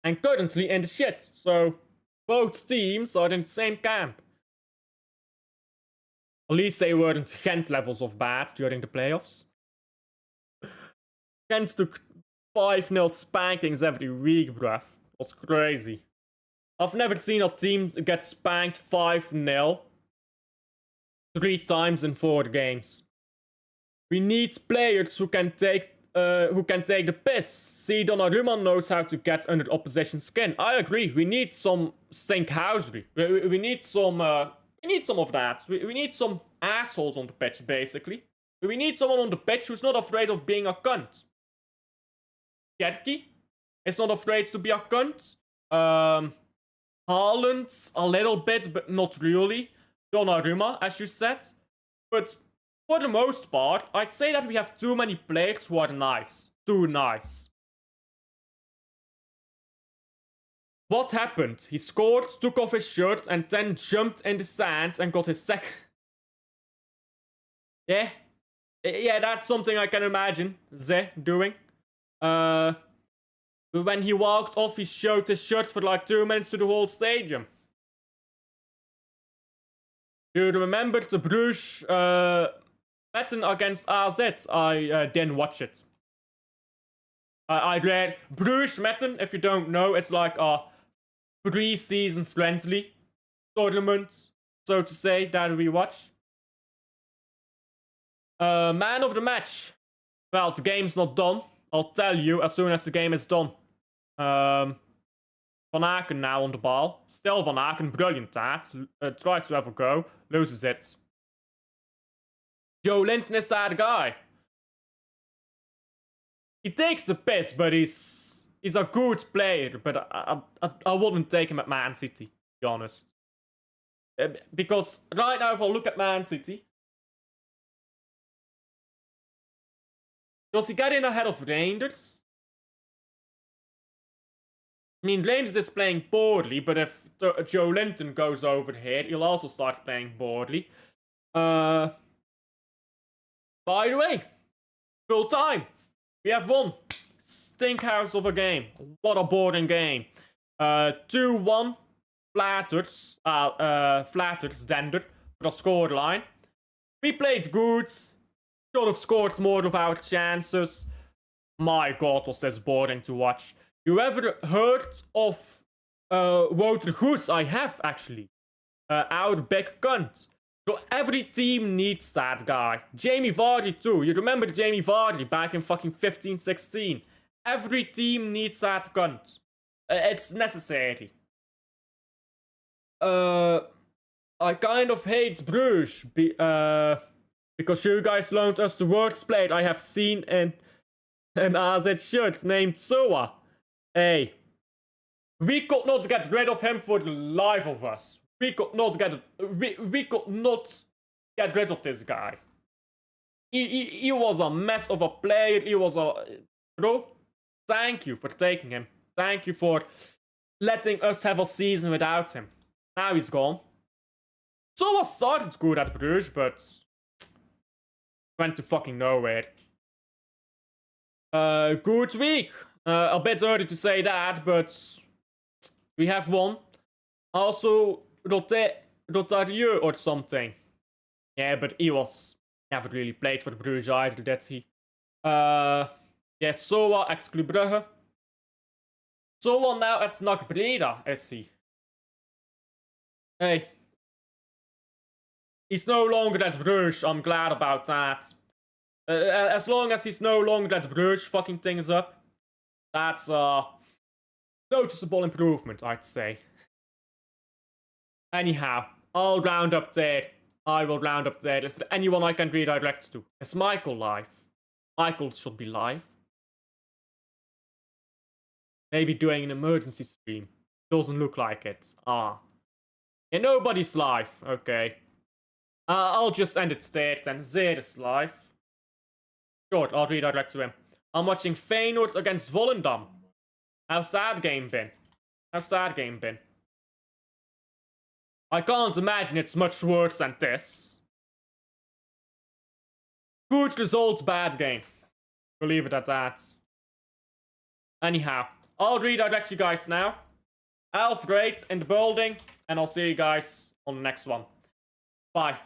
And currently in the shit, so both teams are in the same camp. At least they weren't Gent levels of bad during the playoffs. Gent took 5-0 spankings every week, bruv. It was crazy. I've never seen a team get spanked 5-0 3 times in 4 games. We need players who can take the piss. See, Donnarumma knows how to get under opposition's skin. I agree. We need some stinkhousery. We need some of that. We need some assholes on the pitch, basically. We need someone on the pitch who's not afraid of being a cunt. Kerky is not afraid to be a cunt. Haaland, a little bit, but not really. Donnarumma, as you said. But for the most part, I'd say that we have too many players who are nice. Too nice. What happened? He scored, took off his shirt, and then jumped in the sands and got his second. Yeah. Yeah, that's something I can imagine Ze doing. When he walked off, he showed his shirt for like 2 minutes to the whole stadium. Do you remember the Brugge pattern against AZ? I didn't watch it. I read Brugge Metten, if you don't know, it's like a pre-season friendly tournament, so to say, that we watch. Man of the match. Well, the game's not done. I'll tell you as soon as the game is done. Van Aken now on the ball. Still Van Aken, brilliant that. Tries to have a go, loses it. Joe Linton is that guy. He takes the piss, but he's a good player. But I wouldn't take him at Man City, to be honest. Because right now, if I look at Man City, does he get in ahead of Rangers? I mean, Rangers is playing poorly, but if Joe Linton goes over here, he'll also start playing poorly. By the way, full time. We have won. Stinkhouse of a game. What a boring game. 2-1. Flatters Dender for the scoreline. We played good. Should have scored more of our chances. My god, was this boring to watch. You ever heard of Wouter Goeds? I have, actually. Our big cunt. So every team needs that guy. Jamie Vardy too. You remember Jamie Vardy back in fucking 15-16. Every team needs that cunt. It's necessary. I kind of hate Bruges. Because you guys loaned us the worst player I have seen in an AZ shirt named Soa. Hey, we could not get rid of him for the life of us. We could not get rid of this guy. He was a mess of a player. He was a bro. Thank you for taking him. Thank you for letting us have a season without him. Now he's gone. Soa started good at Bruges, but went to fucking nowhere. Good week. A bit early to say that, but we have won. Also, Rotarieux or something. Yeah, but he never really played for Bruges either, did he? Yeah, Soa ex-Club Brugge. Soa now at NAC Breda, is he? Hey. He's no longer at Bruges, I'm glad about that. As long as he's no longer at Bruges fucking things up, that's a noticeable improvement, I'd say. Anyhow, I'll round up there. I will round up there. Is there anyone I can redirect to? Is Michael live? Michael should be live. Maybe doing an emergency stream. Doesn't look like it. Ah. Yeah, nobody's live. Okay. I'll just end it there then. Zed is live. Sure, I'll redirect to him. I'm watching Feyenoord against Volendam. How's that game been? How's that game been? I can't imagine it's much worse than this. Good result, bad game. We'll leave it at that. Anyhow, I'll redirect you guys now. Alfred in the building, and I'll see you guys on the next one. Bye.